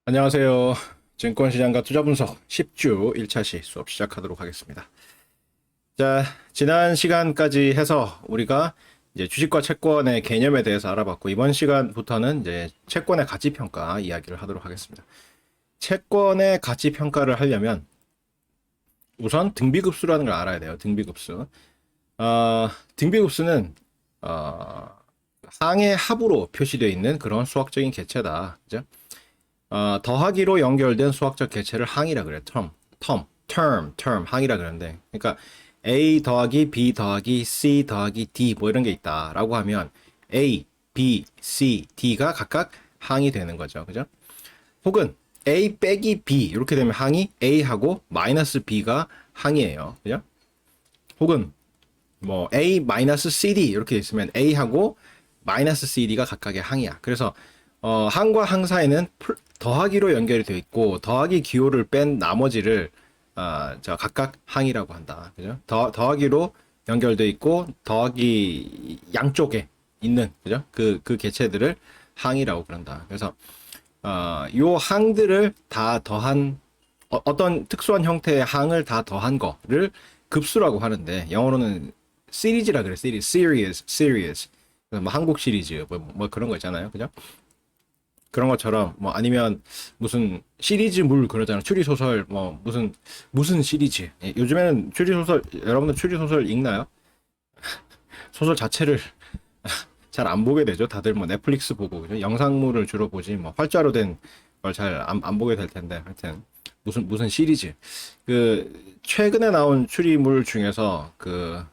안녕하세요. 증권시장과 투자분석 10주 1차시 수업 시작하도록 하겠습니다. 자, 지난 시간까지 해서 우리가 이제 주식과 채권의 개념에 대해서 알아봤고, 이번 시간부터는 이제 채권의 가치평가 이야기를 하도록 하겠습니다. 채권의 가치평가를 하려면 우선 등비급수라는 걸 알아야 돼요. 등비급수. 등비급수는, 항의 합으로 표시되어 있는 그런 수학적인 개체다. 그죠? 더하기로 연결된 수학적 개체를 항이라 그래요. term, 항이라 그러는데, 그러니까 A 더하기 B 더하기 C 더하기 D 뭐 이런 게 있다라고 하면 A, B, C, D가 각각 항이 되는 거죠. 그죠? 혹은 A 빼기 B 이렇게 되면 항이 A하고 마이너스 B가 항이에요. 그죠? 혹은 뭐 A 마이너스 CD 이렇게 있으면 A하고 마이너스 CD가 각각의 항이야. 그래서 항과 항 사이는 더하기로 연결이 되어 있고, 더하기 기호를 뺀 나머지를 각각 항이라고 한다. 그죠? 더하기로 연결되어 있고 더하기 양쪽에 있는, 그죠? 그 개체들을 항이라고 그런다. 그래서 요 항들을 다 더한, 어떤 특수한 형태의 항을 다 더한 거를 급수라고 하는데, 영어로는 시리즈라 그래. series. 뭐 한국 시리즈 뭐 그런 거 있잖아요. 그죠? 그런 것처럼, 뭐 아니면 무슨 시리즈물 그러잖아. 추리소설 뭐 무슨 시리즈. 예, 요즘에는 추리소설, 여러분들 추리소설 읽나요? 소설 자체를 잘 안 보게 되죠. 다들 뭐 넷플릭스 보고, 그죠? 영상물을 주로 보지, 뭐 활자로 된 걸 잘 안 보게 될 텐데, 하여튼 무슨 시리즈. 그 최근에 나온 추리물 중에서 그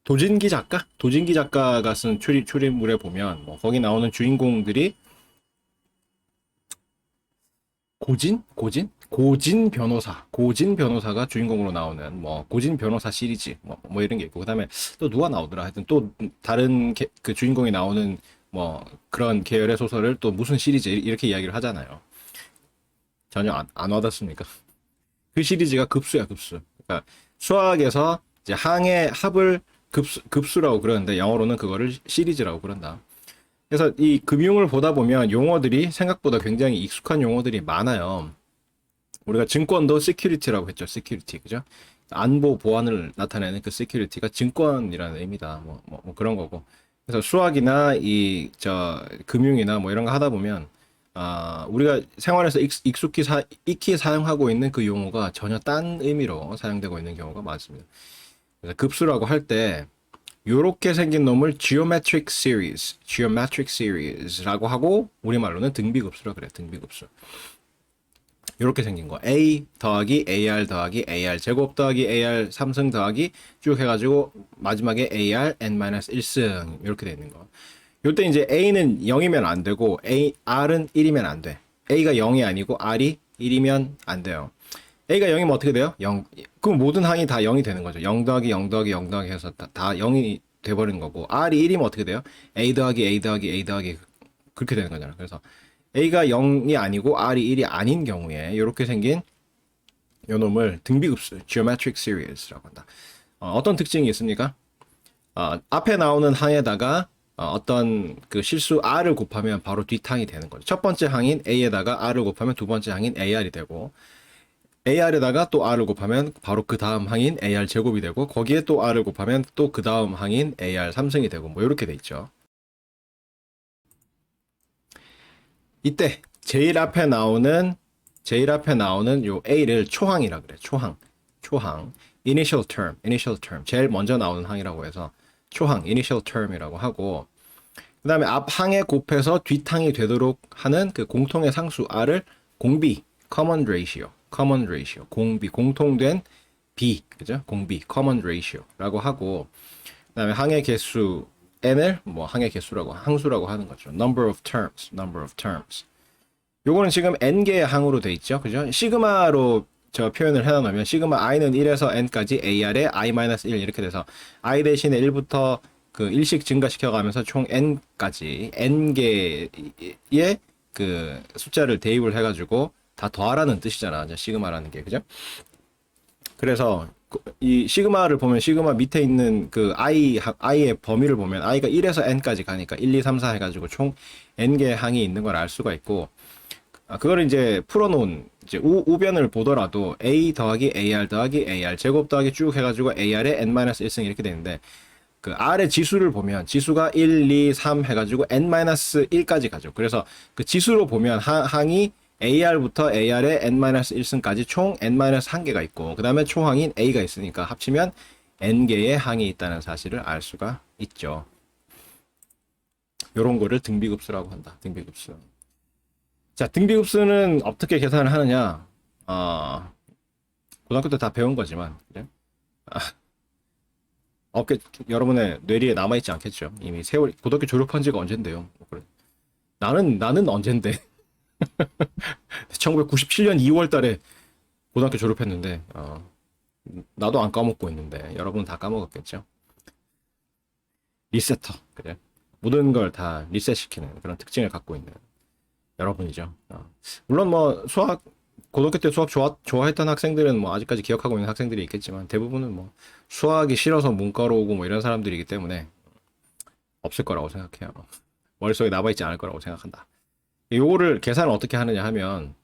도진기 작가가 쓴 추리물에 보면, 뭐 거기 나오는 주인공들이 고진 변호사가 주인공으로 나오는 뭐 고진 변호사 시리즈 뭐 이런 게 있고, 그다음에 또 누가 나오더라. 하여튼 또 다른 그 주인공이 나오는 뭐 그런 계열의 소설을 또 무슨 시리즈 이렇게 이야기를 하잖아요. 전혀 안 와닿습니까? 그 시리즈가 급수. 그러니까 수학에서 이제 항의 합을 급수라고 그러는데, 영어로는 그거를 시리즈라고 그런다. 그래서 이 금융을 보다 보면 용어들이 생각보다 굉장히 익숙한 용어들이 많아요. 우리가 증권도 시큐리티라고 했죠. 시큐리티. 그죠? 안보 보안을 나타내는 그 시큐리티가 증권이라는 의미다. 뭐 그런 거고. 그래서 수학이나 금융이나 뭐 이런 거 하다 보면, 우리가 생활에서 익히 사용하고 있는 그 용어가 전혀 딴 의미로 사용되고 있는 경우가 많습니다. 그래서 급수라고 할 때 요렇게 생긴 놈을 geometric series라고 하고, 우리말로는 등비급수라 그래. 등비급수. 요렇게 생긴 거. A 더하기 AR 더하기 AR 제곱 더하기 AR 3승 더하기 쭉 해가지고 마지막에 AR n-1승 이렇게 돼 있는 거. 요때 이제 A는 0이면 안 되고 R은 1이면 안 돼. A가 0이 아니고 R이 1이면 안 돼요. A가 0이면 어떻게 돼요? 0. 그럼 모든 항이 다 0이 되는 거죠. 0 더하기 0 더하기 0 더하기 해서 다 0이 돼버리는 거고, R이 1이면 어떻게 돼요? A 더하기 A 더하기 A 더하기 그렇게 되는 거잖아요. 그래서 A가 0이 아니고 R이 1이 아닌 경우에 이렇게 생긴 요 놈을 등비급수, geometric series라고 한다. 어떤 특징이 있습니까? 앞에 나오는 항에다가 어떤 그 실수 R을 곱하면 바로 뒷항이 되는 거죠. 첫 번째 항인 A에다가 R을 곱하면 두 번째 항인 AR이 되고, AR에다가 또 R을 곱하면 바로 그 다음 항인 AR 제곱이 되고, 거기에 또 R을 곱하면 또 그 다음 항인 AR 3승이 되고, 뭐 이렇게 돼 있죠. 이때 제일 앞에 나오는 요 A를 초항이라 그래. 초항. initial term. 제일 먼저 나오는 항이라고 해서 초항, initial term이라고 하고, 그 다음에 앞 항에 곱해서 뒷항이 되도록 하는 그 공통의 상수 R을 공비, common ratio, 공통된 비, 그죠? 공비, common ratio라고 하고, 그 다음에 항의 개수 n을 뭐 항의 개수라고, 항수라고 하는 거죠. number of terms. 요거는 지금 n개의 항으로 돼 있죠. 그죠? 시그마로 저 표현을 해놓으면, 시그마 i는 1에서 n까지 AR에 i-1 이렇게 돼서 i 대신에 1부터 그 1씩 증가시켜 가면서 총 n까지 n개의 그 숫자를 대입을 해가지고 다 더하라는 뜻이잖아. 시그마라는 게. 그죠? 그래서 이 시그마를 보면, 시그마 밑에 있는 그 i의 범위를 보면 i가 1에서 n까지 가니까 1, 2, 3, 4 해가지고 총 n개의 항이 있는 걸 알 수가 있고, 그걸 이제 풀어놓은 이제 우변을 보더라도 a 더하기 ar 더하기 ar 제곱 더하기 쭉 해가지고 ar의 n-1승 이렇게 되는데 그 r의 지수를 보면 지수가 1, 2, 3 해가지고 n-1까지 가죠. 그래서 그 지수로 보면 항이 ar부터 ar의 n-1승까지 총 n-1개가 있고 그 다음에 초항인 a가 있으니까 합치면 n개의 항이 있다는 사실을 알 수가 있죠. 요런 거를 등비급수라고 한다. 등비급수. 자, 등비급수는 어떻게 계산을 하느냐? 고등학교 때 다 배운 거지만, 그래? 여러분의 뇌리에 남아있지 않겠죠? 이미 세월, 고등학교 졸업한 지가 언젠데요? 그래. 나는 언젠데? 1997년 2월 달에 고등학교 졸업했는데, 나도 안 까먹고 있는데, 여러분은 다 까먹었겠죠? 리세터, 그래. 모든 걸 다 리셋시키는 그런 특징을 갖고 있는 여러분이죠. 물론 뭐 고등학교 때 수학 좋아했던 학생들은 뭐 아직까지 기억하고 있는 학생들이 있겠지만 대부분은 뭐 수학이 싫어서 문과로 오고 뭐 이런 사람들이기 때문에 없을 거라고 생각해요. 머릿속에 남아있지 않을 거라고 생각한다. 요거를 계산을 어떻게 하느냐 하면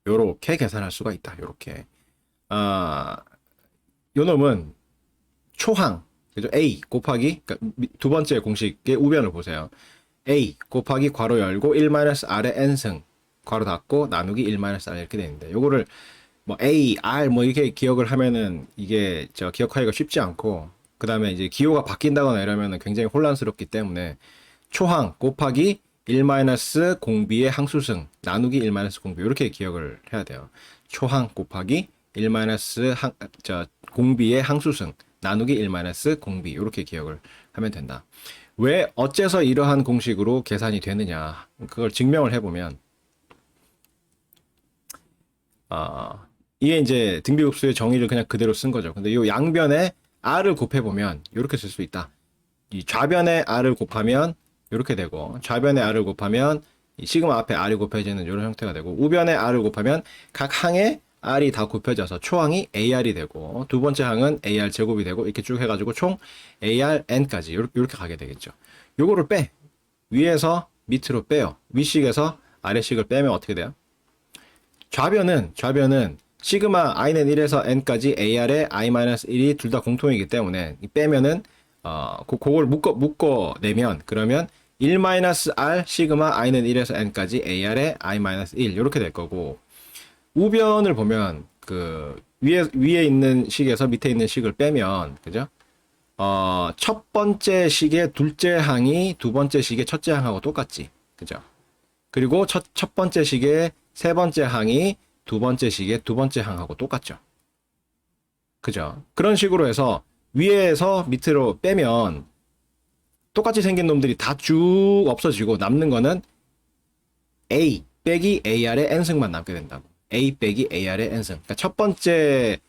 요렇게 계산할 수가 있다. 요렇게. 요 놈은 초항, 그죠? A 곱하기, 그러니까 두 번째 공식의 우변을 보세요. A 곱하기 괄호 열고 1-r의 n승 괄호 닫고 나누기 1-r 이렇게 되는데 요거를 뭐 A, R 뭐 이렇게 기억을 하면은 이게 기억하기가 쉽지 않고 그 다음에 이제 기호가 바뀐다거나 이러면은 굉장히 혼란스럽기 때문에 초항 곱하기 1-공비의 항수승 나누기 1-공비 이렇게 기억을 해야 돼요. 초항 곱하기 1-공비의 항수승 나누기 1-공비 이렇게 기억을 하면 된다. 왜 어째서 이러한 공식으로 계산이 되느냐 그걸 증명을 해보면 이게 이제 등비급수의 정의를 그냥 그대로 쓴 거죠. 근데 이 양변에 r을 곱해보면 이렇게 쓸 수 있다. 이 좌변에 r을 곱하면 이렇게 되고 좌변에 r을 곱하면 이 시그마 앞에 r이 곱해지는 이런 형태가 되고 우변에 r을 곱하면 각 항에 r이 다 곱해져서 초항이 ar이 되고 두 번째 항은 ar 제곱이 되고 이렇게 쭉 해가지고 총 arn까지 이렇게 가게 되겠죠. 요거를 위에서 밑으로 빼요. 위식에서 아래식을 빼면 어떻게 돼요? 좌변은 시그마 i는 1에서 n까지 ar의 i-1이 둘 다 공통이기 때문에 빼면은 그걸 묶어내면 그러면 1-r 시그마 i는 1에서 n까지 ar의 i-1 이렇게 될 거고 우변을 보면 그 위에 있는 식에서 밑에 있는 식을 빼면 그죠? 첫 번째 식의 둘째 항이 두 번째 식의 첫째 항하고 똑같지. 그죠? 그리고 첫 번째 식의 세 번째 항이 두 번째 식의 두 번째 항하고 똑같죠. 그죠? 그런 식으로 해서 위에서 밑으로 빼면 똑같이 생긴 놈들이 다 쭉 없어지고 남는 거는 A 빼기 AR의 n승만 남게 된다고. A 빼기 AR의 n승. 그러니까 첫 번째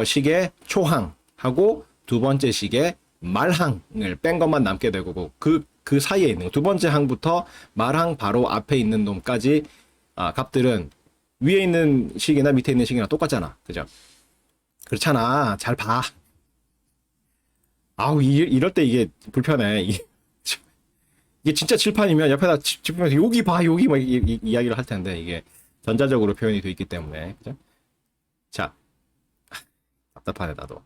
식의 초항하고 두 번째 식의 말항을 뺀 것만 남게 되고 그 사이에 있는 두 번째 항부터 말항 바로 앞에 있는 놈까지 값들은 위에 있는 식이나 밑에 있는 식이나 똑같잖아. 그죠? 그렇잖아. 잘 봐. 이럴 때 이게 불편해. 이게 진짜 칠판이면 옆에다 짚으면서 여기 봐, 여기 막 이야기를 할 텐데 이게 전자적으로 표현이 돼 있기 때문에. 그죠? 자. 답답하네, 나도.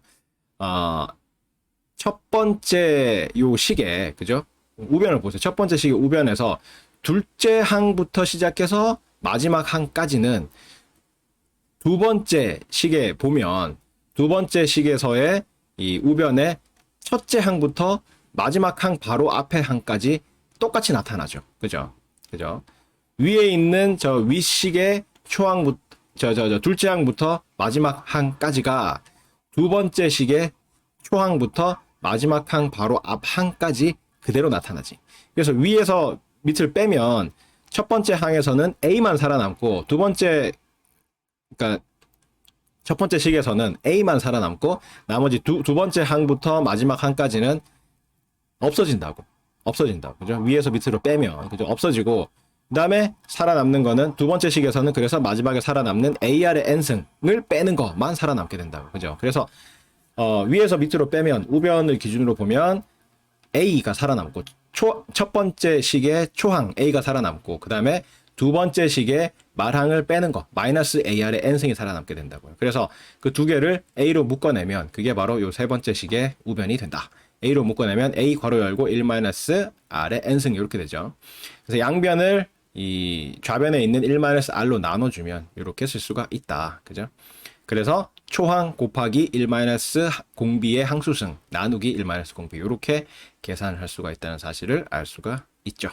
첫 번째 요 식에, 그죠? 우변을 보세요. 첫 번째 식의 우변에서 둘째 항부터 시작해서 마지막 항까지는 두 번째 식에 보면 두 번째 식에서의 이 우변의 첫째 항부터 마지막 항 바로 앞에 항까지 똑같이 나타나죠. 그죠? 그죠? 위에 있는 저 윗식의 초항부터 둘째 항부터 마지막 항까지가 두 번째 식의 초항부터 마지막 항 바로 앞 항까지 그대로 나타나지. 그래서 위에서 밑을 빼면 첫 번째 항에서는 A만 살아남고 그러니까 첫 번째 식에서는 A만 살아남고 나머지 두 번째 항부터 마지막 항까지는 없어진다고. 그죠? 위에서 밑으로 빼면 그죠? 없어지고 그다음에 살아남는 거는 두 번째 식에서는 그래서 마지막에 살아남는 AR의 n승을 빼는 것만 살아남게 된다고. 그죠? 그래서 위에서 밑으로 빼면 우변을 기준으로 보면 A가 살아남고 첫 번째 식의 초항 A가 살아남고 그 다음에 두 번째 식의 말항을 빼는 거 마이너스 AR의 n승이 살아남게 된다고요. 그래서 그 두 개를 A로 묶어내면 그게 바로 요 세 번째 식의 우변이 된다. A로 묶어내면 A 괄호 열고 1 마이너스 R의 n승 이렇게 되죠. 그래서 양변을 이 좌변에 있는 1 마이너스 R로 나눠주면 이렇게 쓸 수가 있다. 그죠? 그래서 초항 곱하기 1 마이너스 공비의 항수승 나누기 1 마이너스 공비 이렇게 계산을 할 수가 있다는 사실을 알 수가 있죠.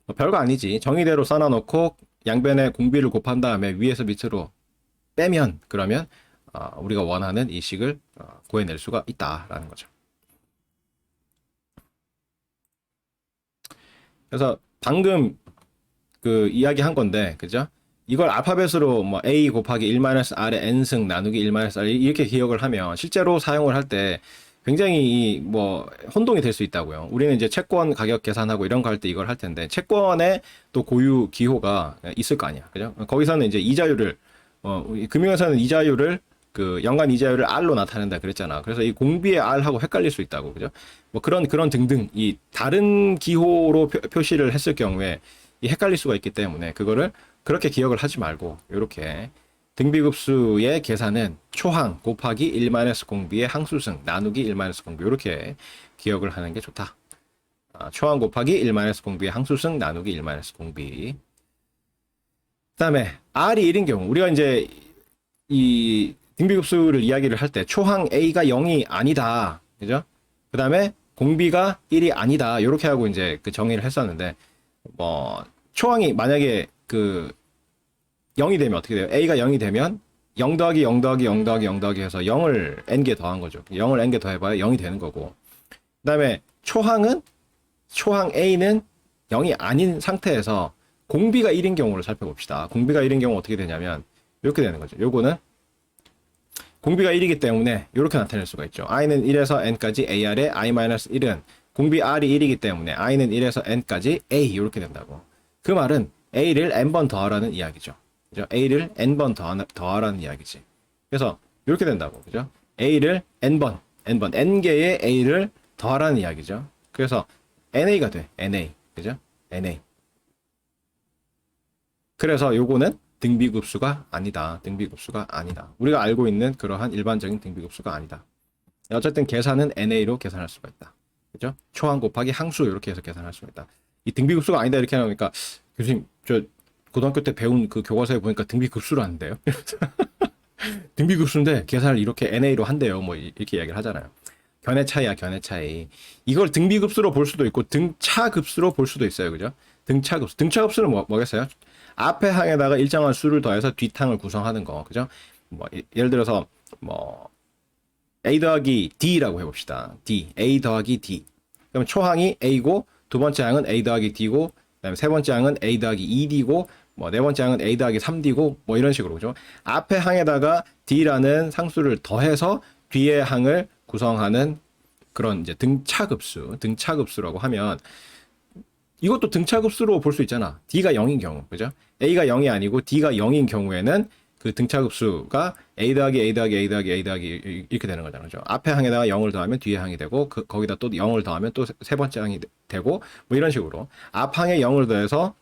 뭐 별거 아니지. 정의대로 써놔놓고 양변에 공비를 곱한 다음에 위에서 밑으로 빼면 그러면 우리가 원하는 이 식을 구해낼 수가 있다라는 거죠. 그래서 방금 그 이야기한 건데, 그죠? 이걸 알파벳으로 뭐 a 곱하기 1-r의 n승 나누기 1-r 이렇게 기억을 하면 실제로 사용을 할 때 굉장히 뭐 혼동이 될 수 있다고요. 우리는 이제 채권 가격 계산하고 이런 거 할 때 이걸 할 텐데 채권에 또 고유 기호가 있을 거 아니야, 그죠? 거기서는 이제 이자율을 금융에서는 이자율을 그 연간 이자율을 R로 나타낸다 그랬잖아. 그래서 이 공비의 R하고 헷갈릴 수 있다고, 그죠? 뭐 그런 등등 이 다른 기호로 표시를 했을 경우에 이 헷갈릴 수가 있기 때문에 그거를 그렇게 기억을 하지 말고 이렇게 등비급수의 계산은 초항 곱하기 1 공비의 항수승 나누기 1 공비 이렇게 기억을 하는 게 좋다. 초항 곱하기 1 공비의 항수승 나누기 1 공비. 그다음에 R이 1인 경우 우리가 이제 이 등비급수를 이야기를 할 때 초항 A가 0이 아니다. 그죠? 그다음에 공비가 1이 아니다. 이렇게 하고 이제 그 정의를 했었는데 뭐 초항이 만약에 그 0이 되면 어떻게 돼요? A가 0이 되면 0 더하기 0 더하기 0 더하기 0 더하기 해서 0을 n개 더한 거죠. 0을 n개 더해봐야 0이 되는 거고. 그 다음에 초항 A는 0이 아닌 상태에서 공비가 1인 경우를 살펴봅시다. 공비가 1인 경우 어떻게 되냐면 이렇게 되는 거죠. 요거는 공비가 1이기 때문에 이렇게 나타낼 수가 있죠. i는 1에서 n까지 ar의 i-1은 공비 r이 1이기 때문에 i는 1에서 n까지 a 이렇게 된다고. 그 말은 a를 n번 더하라는 이야기죠. 그죠? a를 n번 더하라는 이야기지. 그래서 이렇게 된다고. 그죠? a를 n번 n개의 a를 더하라는 이야기죠. 그래서 na가 돼. na. 그죠? na. 그래서 요거는 등비급수가 아니다. 등비급수가 아니다. 우리가 알고 있는 그러한 일반적인 등비급수가 아니다. 어쨌든 계산은 na로 계산할 수가 있다. 그죠? 초항 곱하기 항수 이렇게 해서 계산할 수가 있다. 이 등비급수가 아니다 이렇게 하니까 교수님 저 고등학교 때 배운 그 교과서에 보니까 등비급수라는데요. 등비급수인데 계산을 이렇게 na로 한대요. 뭐 이렇게 이야기를 하잖아요. 견해 차이야, 견해 차이. 이걸 등비급수로 볼 수도 있고 등차급수로 볼 수도 있어요. 그죠? 등차급수. 등차급수는 뭐겠어요? 앞에 항에다가 일정한 수를 더해서 뒷항을 구성하는 거. 그죠? 뭐 예를 들어서 뭐 a 더하기 d라고 해봅시다. d. a 더하기 d. 그럼 초항이 a고 두 번째 항은 a 더하기 d고 그다음에 세 번째 항은 a 더하기 2d고 뭐 네 번째 항은 a 더하기 3d고 뭐 이런 식으로. 그죠? 앞에 항에다가 d라는 상수를 더해서 뒤의 항을 구성하는 그런 이제 등차급수라고 하면 이것도 등차급수로 볼 수 있잖아. d가 0인 경우. 그죠? a가 0이 아니고 d가 0인 경우에는 그 등차급수가 a 더하기 a 더하기 a 더하기 a 더하기 이렇게 되는 거잖아요. 그죠? 앞에 항에다가 0을 더하면 뒤에 항이 되고 거기다 또 0을 더하면 또 세 번째 항이 되고 뭐 이런 식으로 앞 항에 0을 더해서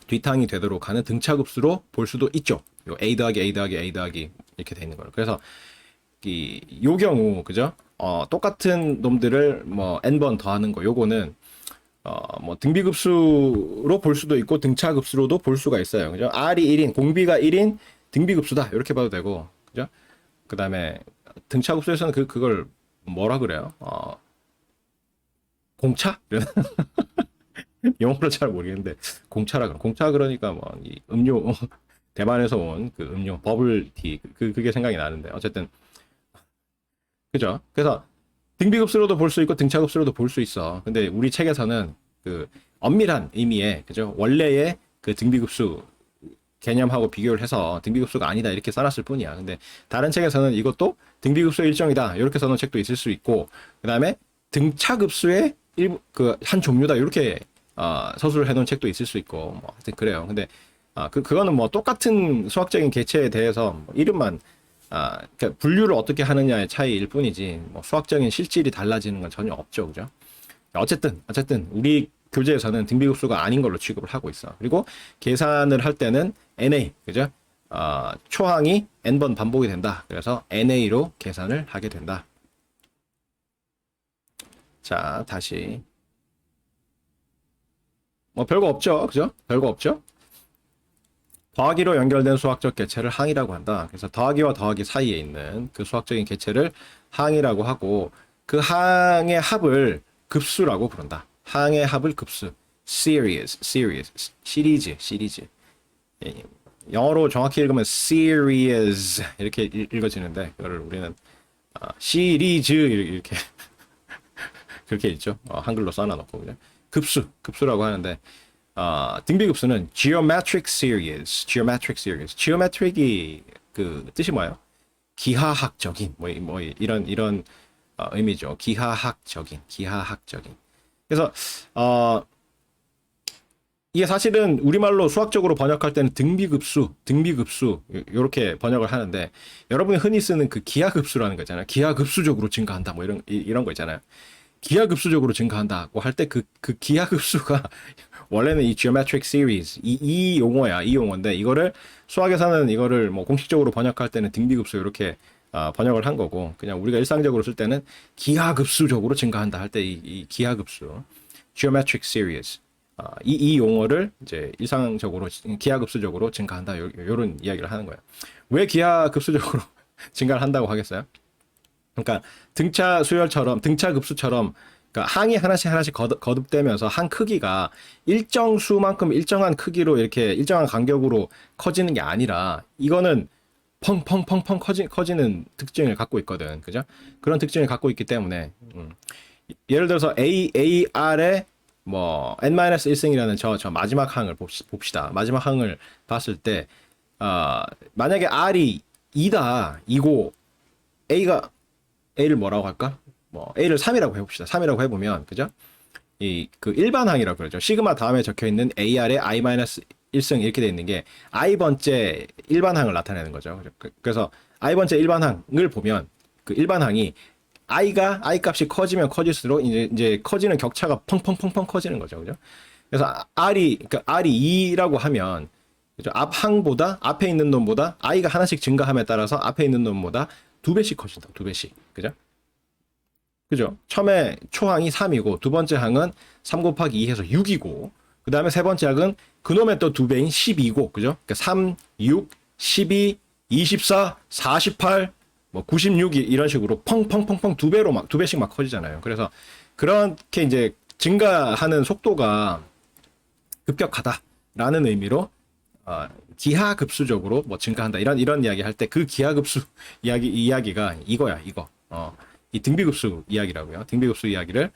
뒷항이 되도록 하는 등차급수로 볼 수도 있죠. 요 a 더하기 a 더하기 a 더하기 이렇게 돼 있는 거예요. 그래서 요 경우 그죠? 똑같은 놈들을 뭐 n번 더하는 거 요거는 뭐 등비급수로 볼 수도 있고 등차급수로도 볼 수가 있어요. 그죠? R이 1인, 공비가 1인 등비급수다. 이렇게 봐도 되고. 그죠? 그다음에 등차급수에서는 그걸 뭐라 그래요? 공차? 영어로 잘 모르겠는데 공차라 그래. 공차 그러니까 뭐 이 음료 대만에서 온 그 음료 버블티 그게 생각이 나는데 어쨌든 그죠? 그래서 등비급수로도 볼 수 있고 등차급수로도 볼 수 있어. 근데 우리 책에서는 그 엄밀한 의미의 그죠? 원래의 그 등비급수 개념하고 비교를 해서 등비급수가 아니다 이렇게 써놨을 뿐이야. 근데 다른 책에서는 이것도 등비급수의 일종이다 이렇게 써놓은 책도 있을 수 있고 그 다음에 등차급수의 그 한 종류다 이렇게 서술을 해놓은 책도 있을 수 있고 뭐 하여튼 그래요. 근데 그거는 뭐 똑같은 수학적인 개체에 대해서 뭐 이름만 그러니까 분류를 어떻게 하느냐의 차이일 뿐이지 뭐 수학적인 실질이 달라지는 건 전혀 없죠. 그죠? 어쨌든 우리 교재에서는 등비급수가 아닌 걸로 취급을 하고 있어. 그리고 계산을 할 때는 NA, 그죠? 초항이 n번 반복이 된다. 그래서 NA로 계산을 하게 된다. 자, 다시. 뭐 별거 없죠, 그죠? 별거 없죠? 더하기로 연결된 수학적 개체를 항이라고 한다. 그래서 더하기와 더하기 사이에 있는 그 수학적인 개체를 항이라고 하고 그 항의 합을 급수라고 부른다. 항의 합을 급수. series, 시리즈. 예, 영어로 정확히 읽으면 series 이렇게 읽어지는데 그거를 우리는 시리즈 이렇게 그렇게 읽죠. 한글로 써놔놓고 그냥 급수라고 하는데 등비급수는 geometric series. geometric이 그 뜻이 뭐예요? 기하학적인 뭐 이런 의미죠. 기하학적인. 그래서 이게 사실은 우리말로 수학적으로 번역할 때는 등비급수 이렇게 번역을 하는데 여러분이 흔히 쓰는 그 기하급수라는 거 있잖아요. 기하급수적으로 증가한다 뭐 이런 거 있잖아요. 기하급수적으로 증가한다고 할 때 그 기하급수가 원래는 이 geometric series 이 용어인데 이거를 수학에서는 이거를 뭐 공식적으로 번역할 때는 등비급수 이렇게 번역을 한 거고 그냥 우리가 일상적으로 쓸 때는 기하급수적으로 증가한다 할 때 이 기하급수 geometric series 이 용어를 이제 일상적으로 기하급수적으로 증가한다 요런 이야기를 하는 거예요. 왜 기하급수적으로 증가를 한다고 하겠어요? 그러니까 등차 급수처럼 그러니까 항이 하나씩 거듭되면서 항 크기가 일정 수만큼 일정한 크기로 이렇게 일정한 간격으로 커지는 게 아니라 이거는 펑펑펑펑 커지는 특징을 갖고 있거든. 그죠? 그런 특징을 갖고 있기 때문에 예를 들어서 AR의 뭐 n-1승이라는 저 마지막 항을 봅시다. 마지막 항을 봤을 때 만약에 R이 2고 A를 뭐라고 할까? 뭐 A를 3이라고 해봅시다. 3이라고 해보면 그죠? 그 일반항이라고 그러죠. 시그마 다음에 적혀 있는 AR의 I-1승 이렇게 돼 있는 게 I번째 일반항을 나타내는 거죠. 그래서 I번째 일반항을 보면 그 일반항이 I 값이 커지면 커질수록 이제 커지는 격차가 펑펑펑펑 커지는 거죠. 그죠? 그래서 그러니까 R이 2라고 하면 그죠? 앞에 있는 놈보다 I가 하나씩 증가함에 따라서 앞에 있는 놈보다 2배씩 커진다. 2배씩. 그죠? 그죠? 처음에 초항이 3이고 두 번째 항은 3 곱하기 2 해서 6이고 그 다음에 세 번째 항은 그놈의 또 2배인 12고 그죠? 그러니까 3, 6, 12, 24, 48, 뭐 96 이런 식으로 펑펑펑펑 2배씩 막 커지잖아요. 그래서 그렇게 이제 증가하는 속도가 급격하다라는 의미로 기하급수적으로 뭐 증가한다 이런 이야기 할 때 그 기하급수 이야기가 이거야 이거 이 등비급수 이야기라고요. 등비급수 이야기를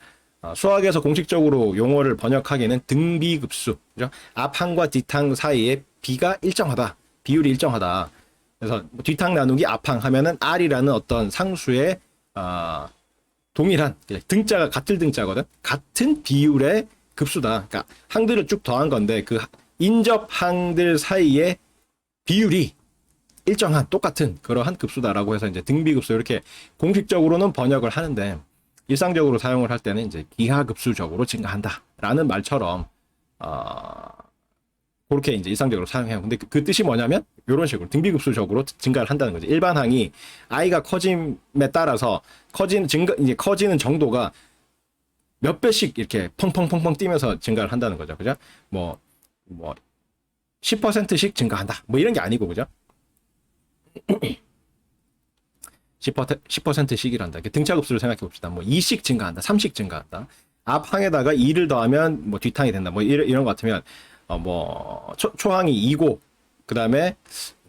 수학에서 공식적으로 용어를 번역하기에는 등비급수 그죠? 앞항과 뒷항 사이에 비가 일정하다 비율이 일정하다. 그래서 뒷항 나누기 앞항 하면은 R이라는 어떤 상수의 동일한 등자가 같은 등자거든. 같은 비율의 급수다. 그러니까 항들을 쭉 더한 건데 그 인접 항들 사이의 비율이 일정한 똑같은 그러한 급수다라고 해서 이제 등비급수 이렇게 공식적으로는 번역을 하는데 일상적으로 사용을 할 때는 이제 기하급수적으로 증가한다라는 말처럼 그렇게 이제 일상적으로 사용해요. 근데 그 뜻이 뭐냐면 이런 식으로 등비급수적으로 증가를 한다는 거죠. 일반 항이 I가 커짐에 따라서 이제 커지는 정도가 몇 배씩 이렇게 펑펑펑펑 뛰면서 증가를 한다는 거죠. 그죠? 뭐 10%씩 증가한다. 뭐 이런 게 아니고 그죠? 10%씩이란다. 등차급수를 생각해 봅시다. 뭐 2씩 증가한다. 3씩 증가한다. 앞항에다가 2를 더하면 뭐 뒷항이 된다. 뭐 이런 것 같으면 뭐 초항이 2고 그다음에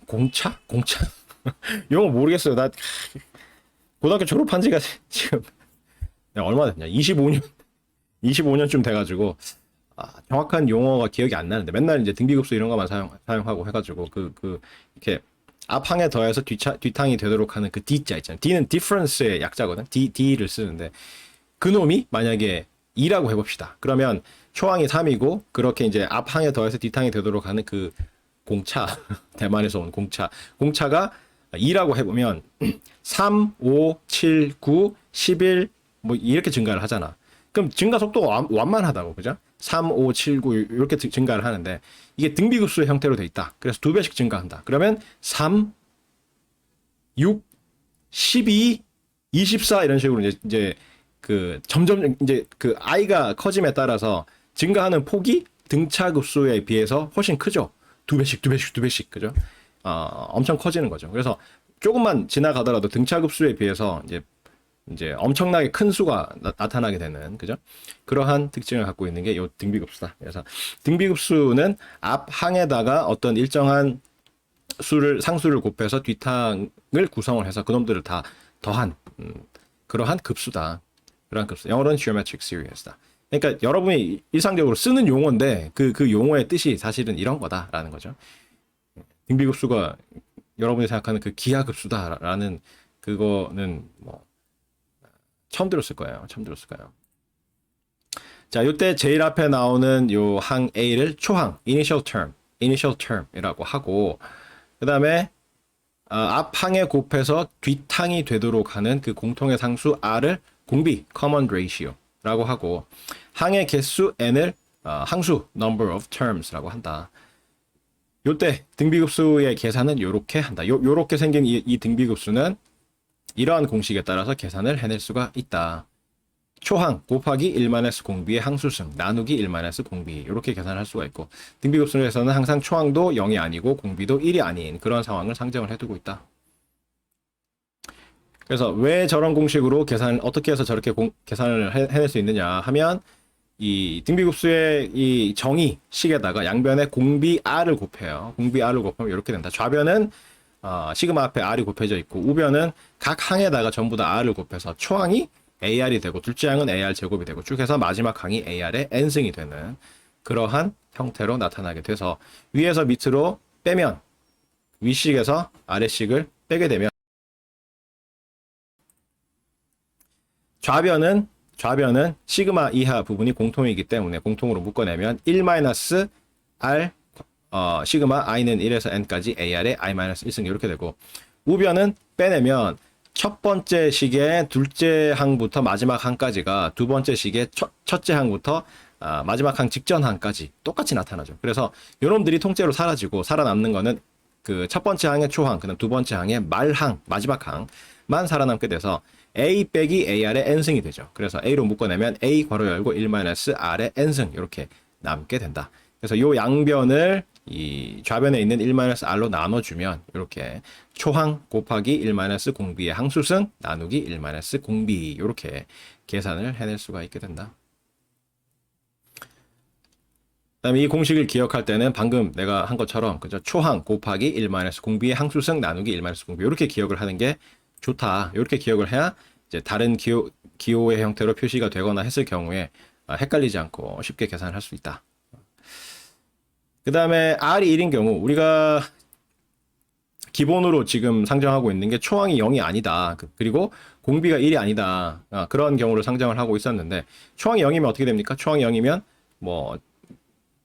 공차 용어 모르겠어요. 나 고등학교 졸업한 지가 지금 얼마 됐냐? 25년쯤 돼가지고 정확한 용어가 기억이 안 나는데 맨날 이제 등비급수 이런 것만 사용하고 해가지고 이렇게 앞항에 더해서 뒷항이 되도록 하는 그 D자 있잖아요. D는 difference의 약자거든. D를 쓰는데 그놈이 만약에 2라고 해봅시다. 그러면 초항이 3이고 그렇게 이제 앞항에 더해서 뒷항이 되도록 하는 그 공차 대만에서 온 공차가 2라고 해보면 3, 5, 7, 9, 11 뭐 이렇게 증가를 하잖아. 그럼 증가 속도가 완만하다고, 그죠? 3, 5, 7, 9 이렇게 증가를 하는데 이게 등비급수의 형태로 돼 있다. 그래서 2배씩 증가한다. 그러면 3, 6, 12, 24 이런 식으로 이제 그 점점 이제 그 i가 커짐에 따라서 증가하는 폭이 등차 급수에 비해서 훨씬 크죠. 2배씩, 그죠? 엄청 커지는 거죠. 그래서 조금만 지나가더라도 등차 급수에 비해서 이제 엄청나게 큰 수가 나타나게 되는, 그죠? 그러한 특징을 갖고 있는 게 이 등비급수다. 그래서 등비급수는 앞 항에다가 어떤 일정한 상수를 곱해서 뒷항을 구성을 해서 그놈들을 다 더한 그러한 급수다. 그러한 급수. 영어로는 geometric series다. 그러니까 여러분이 일상적으로 쓰는 용어인데 그 용어의 뜻이 사실은 이런 거다라는 거죠. 등비급수가 여러분이 생각하는 그 기하급수다라는 그거는 뭐 처음 들었을 거예요. 자, 요때 제일 앞에 나오는 요 항 A를 초항, initial term이라고 하고, 그 다음에 앞 항에 곱해서 뒷항이 되도록 하는 그 공통의 상수 R을 공비, common ratio라고 하고, 항의 개수 N을 항수, number of terms라고 한다. 요때 등비급수의 계산은 요렇게 한다. 요렇게 생긴 이 등비급수는 이러한 공식에 따라서 계산을 해낼 수가 있다. 초항 곱하기 1-S 공비의 항수승 나누기 1-S 공비 이렇게 계산할 수가 있고, 등비급수에서는 항상 초항도 0이 아니고 공비도 1이 아닌 그런 상황을 상정을 해두고 있다. 그래서 왜 저런 공식으로 어떻게 해서 저렇게 계산을 해낼 수 있느냐 하면, 이 등비급수의 이 정의 식에다가 양변에 공비 R을 곱해요. 공비 R을 곱하면 이렇게 된다. 좌변은 시그마 앞에 R이 곱해져 있고, 우변은 각 항에다가 전부 다 R을 곱해서 초항이 AR이 되고, 둘째 항은 AR 제곱이 되고, 쭉 해서 마지막 항이 AR의 N승이 되는 그러한 형태로 나타나게 돼서, 위에서 밑으로 빼면 위식에서 아래식을 빼게 되면 좌변은 시그마 이하 부분이 공통이기 때문에 공통으로 묶어내면 1-R 시그마 i는 1에서 n까지 AR의 i-1승 이렇게 되고, 우변은 빼내면 첫 번째 식의 둘째 항부터 마지막 항까지가 두 번째 식의 첫째 항부터 마지막 항 직전 항까지 똑같이 나타나죠. 그래서 요놈들이 통째로 사라지고 살아남는 거는 그 첫 번째 항의 초항, 그다음 두 번째 항의 말항, 마지막 항만 살아남게 돼서 A 빼기 AR의 N승이 되죠. 그래서 A로 묶어내면 A 괄호 열고 1-R의 N승 이렇게 남게 된다. 그래서 요 양변을 이 좌변에 있는 1-R로 나눠주면 이렇게 초항 곱하기 1-공비의 항수승 나누기 1-공비 이렇게 계산을 해낼 수가 있게 된다. 그다음에 이 공식을 기억할 때는 방금 내가 한 것처럼, 그죠? 초항 곱하기 1-공비의 항수승 나누기 1-공비 이렇게 기억을 하는 게 좋다. 이렇게 기억을 해야 이제 다른 기호의 형태로 표시가 되거나 했을 경우에 헷갈리지 않고 쉽게 계산을 할 수 있다. 그 다음에 R이 1인 경우, 우리가 기본으로 지금 상정하고 있는 게 초항이 0이 아니다. 그리고 공비가 1이 아니다. 그런 경우를 상정을 하고 있었는데, 초항이 0이면 어떻게 됩니까? 초항이 0이면 뭐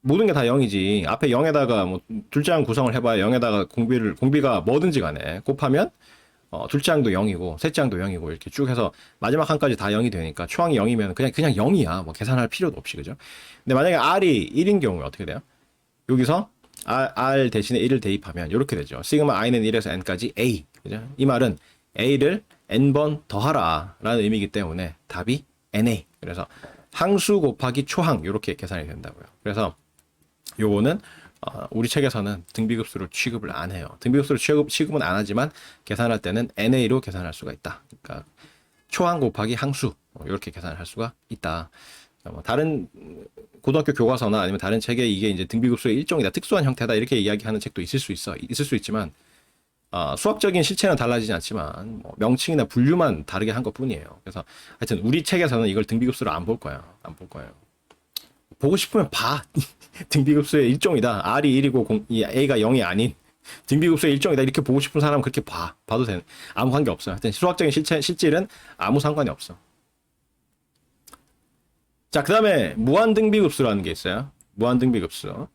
모든 게 다 0이지. 앞에 0에다가 뭐 둘째 항 구성을 해봐야 0에다가 공비가 뭐든지 간에 곱하면 둘째 항도 0이고 셋째 항도 0이고 이렇게 쭉 해서 마지막 항까지 다 0이 되니까 초항이 0이면 그냥 0이야. 뭐 계산할 필요도 없이, 그죠? 근데 만약에 R이 1인 경우에 어떻게 돼요? 여기서 R 대신에 1을 대입하면 이렇게 되죠. 시그마 i는 1에서 n까지 A. 그죠? 이 말은 A를 n번 더하라 라는 의미이기 때문에 답이 NA. 그래서 항수 곱하기 초항 이렇게 계산이 된다고요. 그래서 요거는 우리 책에서는 등비급수로 취급을 안 해요. 등비급수로 취급은 안 하지만 계산할 때는 NA로 계산할 수가 있다. 그러니까 초항 곱하기 항수 이렇게 계산을 할 수가 있다. 뭐 다른 고등학교 교과서나 아니면 다른 책에 이게 이제 등비급수의 일종이다, 특수한 형태다 이렇게 이야기하는 책도 있을 수 있지만 수학적인 실체는 달라지지 않지만 뭐 명칭이나 분류만 다르게 한 것뿐이에요. 그래서 하여튼 우리 책에서는 이걸 등비급수로 안 볼 거예요. 보고 싶으면 봐. 등비급수의 일종이다. R이 1이고 A가 0이 아닌 등비급수의 일종이다. 이렇게 보고 싶은 사람은 그렇게 봐도 되는. 아무 관계 없어요. 하여튼 수학적인 실질은 아무 상관이 없어. 자, 그 다음에 무한등비급수라는 게 있어요. 무한등비급수.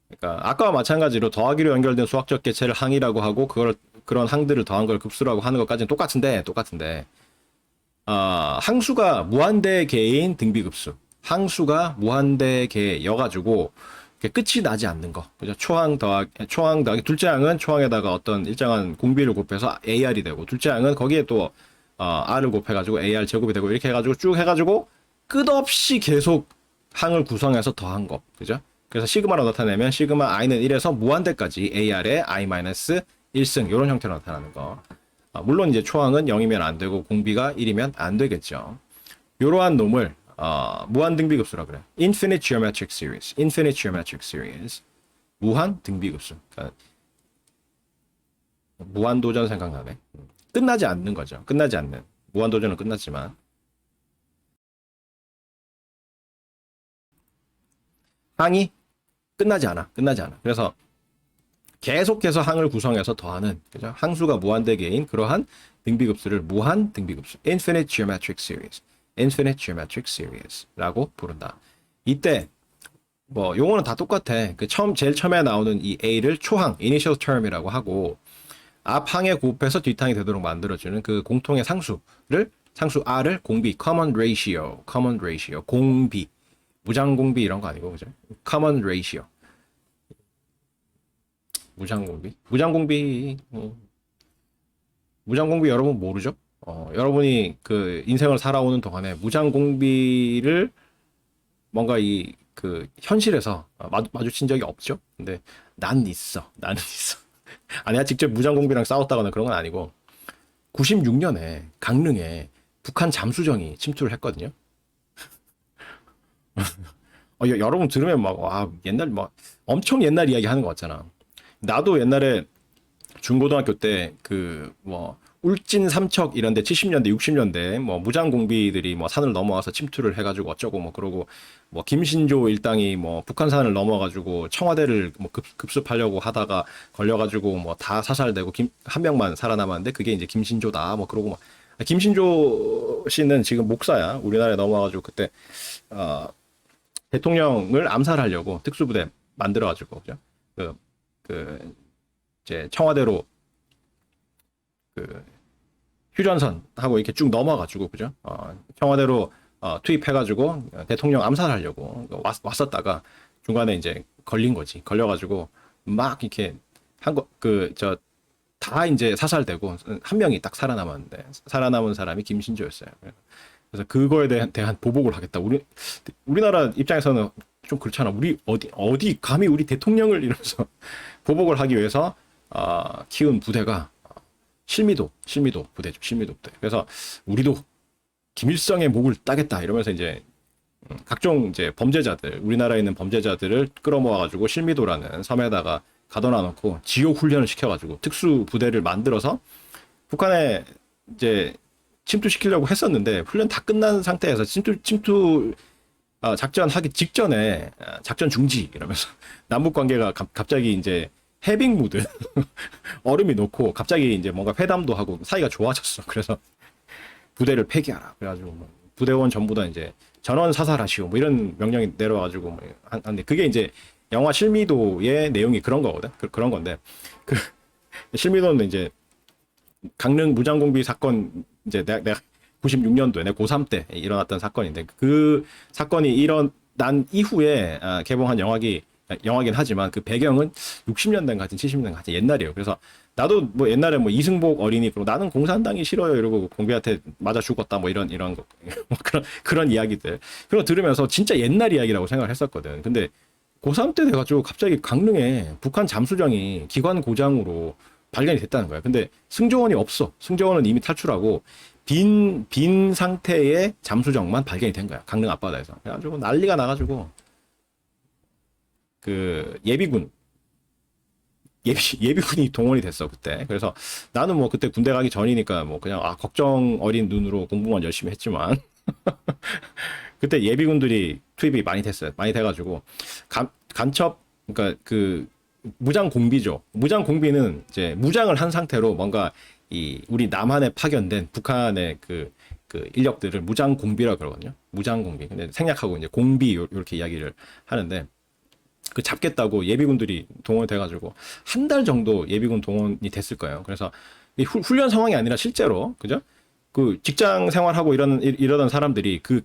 그러니까 아까와 마찬가지로 더하기로 연결된 수학적 개체를 항이라고 하고 그런 항들을 더한 걸 급수라고 하는 것까지는 똑같은데 항수가 무한대개인 등비급수. 항수가 무한대개여가지고 끝이 나지 않는 거. 그죠? 초항 더하기 둘째 항은 초항에다가 어떤 일정한 공비를 곱해서 AR이 되고, 둘째 항은 거기에 또 R을 곱해가지고 AR 제곱이 되고, 이렇게 해가지고 쭉 해가지고 끝없이 계속 항을 구성해서 더한 거. 그죠? 그래서 시그마로 나타내면 시그마 i는 1에서 무한대까지 AR의 i-1승 이런 형태로 나타나는 거. 물론 이제 초항은 0이면 안 되고 공비가 1이면 안 되겠죠. 이러한 놈을 무한 등비급수라 그래. Infinite geometric series. Infinite geometric series. 무한 등비급수. 그러니까 무한도전 생각나네. 끝나지 않는 거죠. 끝나지 않는. 무한도전은 끝났지만 항이 끝나지 않아. 끝나지 않아. 그래서 계속해서 항을 구성해서 더하는, 그죠? 항수가 무한대개인 그러한 등비급수를 무한 등비급수, infinite geometric series, infinite geometric series라고 부른다. 이때 뭐 용어는 다 똑같아. 그 제일 처음에 나오는 이 a를 초항, initial term이라고 하고, 앞 항에 곱해서 뒷항이 되도록 만들어주는 그 공통의 상수 r을 공비, common ratio, 공비, 무장공비 이런 거 아니고, 그죠? common ratio. 무장공비 여러분 모르죠? 여러분이 그 인생을 살아오는 동안에 무장공비를 뭔가 이 그 현실에서 마주친 적이 없죠? 근데 나는 있어. 내가 직접 무장공비랑 싸웠다거나 그런 건 아니고 96년에 강릉에 북한 잠수정이 침투를 했거든요. 여러분 들으면 막 옛날 막 엄청 옛날 이야기 하는 거 같잖아. 나도 옛날에 중고등학교 때 그 뭐 울진 삼척 이런데 70년대 60년대 뭐 무장공비들이 뭐 산을 넘어와서 침투를 해가지고 어쩌고 뭐 그러고, 뭐 김신조 일당이 뭐 북한산을 넘어가지고 청와대를 뭐 급습하려고 하다가 걸려가지고 뭐 다 사살되고 한 명만 살아남았는데 그게 이제 김신조다 뭐 그러고 막. 김신조 씨는 지금 목사야. 우리나라에 넘어와가지고 그때 대통령을 암살하려고 특수부대 만들어가지고, 그죠? 그 이제 청와대로 그 휴전선하고 이렇게 쭉 넘어가지고, 그죠? 청와대로 투입해가지고 대통령 암살하려고 왔었다가 중간에 이제 걸린 거지. 걸려가지고 막 이렇게 다 이제 사살되고 한 명이 딱 살아남았는데, 살아남은 사람이 김신조였어요. 그래서 그거에 대한 보복을 하겠다. 우리나라 입장에서는 좀 그렇잖아. 우리 어디 감히 우리 대통령을 이러면서 보복을 하기 위해서 키운 부대가 실미도 부대죠. 실미도 부대. 그래서 우리도 김일성의 목을 따겠다 이러면서 이제 각종 이제 범죄자들, 우리나라에 있는 범죄자들을 끌어모아가지고 실미도라는 섬에다가 가둬놔 놓고 지옥 훈련을 시켜가지고 특수 부대를 만들어서 북한에 이제 침투시키려고 했었는데, 훈련 다 끝난 상태에서 침투 작전하기 직전에 작전 중지 이러면서 남북 관계가 갑자기 이제 해빙 무드 얼음이 녹고 갑자기 이제 뭔가 회담도 하고 사이가 좋아졌어. 그래서 부대를 폐기하라. 그래가지고 뭐 부대원 전부 다 이제 전원 사살하시오. 뭐 이런 명령이 내려와가지고 뭐 한데, 그게 이제 영화 실미도의 내용이 그런 거거든. 그런 건데, 그 실미도는 이제 강릉 무장공비 사건, 이제 내가 96년도에 내 고3 때 일어났던 사건인데, 그 사건이 일어난 이후에 개봉한 영화긴 하지만 그 배경은 60년대 같은 70년대 같은 옛날이에요. 그래서 나도 뭐 옛날에 뭐 이승복 어린이 그리고 나는 공산당이 싫어요 이러고 공비한테 맞아 죽었다 뭐 이런 거 뭐 그런 이야기들, 그런 거 들으면서 진짜 옛날 이야기라고 생각을 했었거든. 근데 고3 때 돼가지고 갑자기 강릉에 북한 잠수정이 기관 고장으로 발견이 됐다는 거야. 근데 승조원이 없어. 승조원은 이미 탈출하고 빈 상태의 잠수정만 발견이 된 거야. 강릉 앞바다에서. 그래가지고 난리가 나가지고 그 예비군이 동원이 됐어 그때. 그래서 나는 뭐 그때 군대 가기 전이니까 뭐 그냥 걱정 어린 눈으로 공부만 열심히 했지만 그때 예비군들이 투입이 많이 됐어요. 많이 돼가지고 간첩, 그러니까 그 무장 공비죠. 무장 공비는 이제 무장을 한 상태로 뭔가 우리 남한에 파견된 북한의 그 인력들을 무장 공비라 그러거든요. 무장 공비. 근데 생략하고 이제 공비 이렇게 이야기를 하는데, 그 잡겠다고 예비군들이 동원이 돼가지고 한 달 정도 예비군 동원이 됐을 거예요. 그래서 이 훈련 상황이 아니라 실제로, 그죠? 그 직장 생활하고 이러던 사람들이 그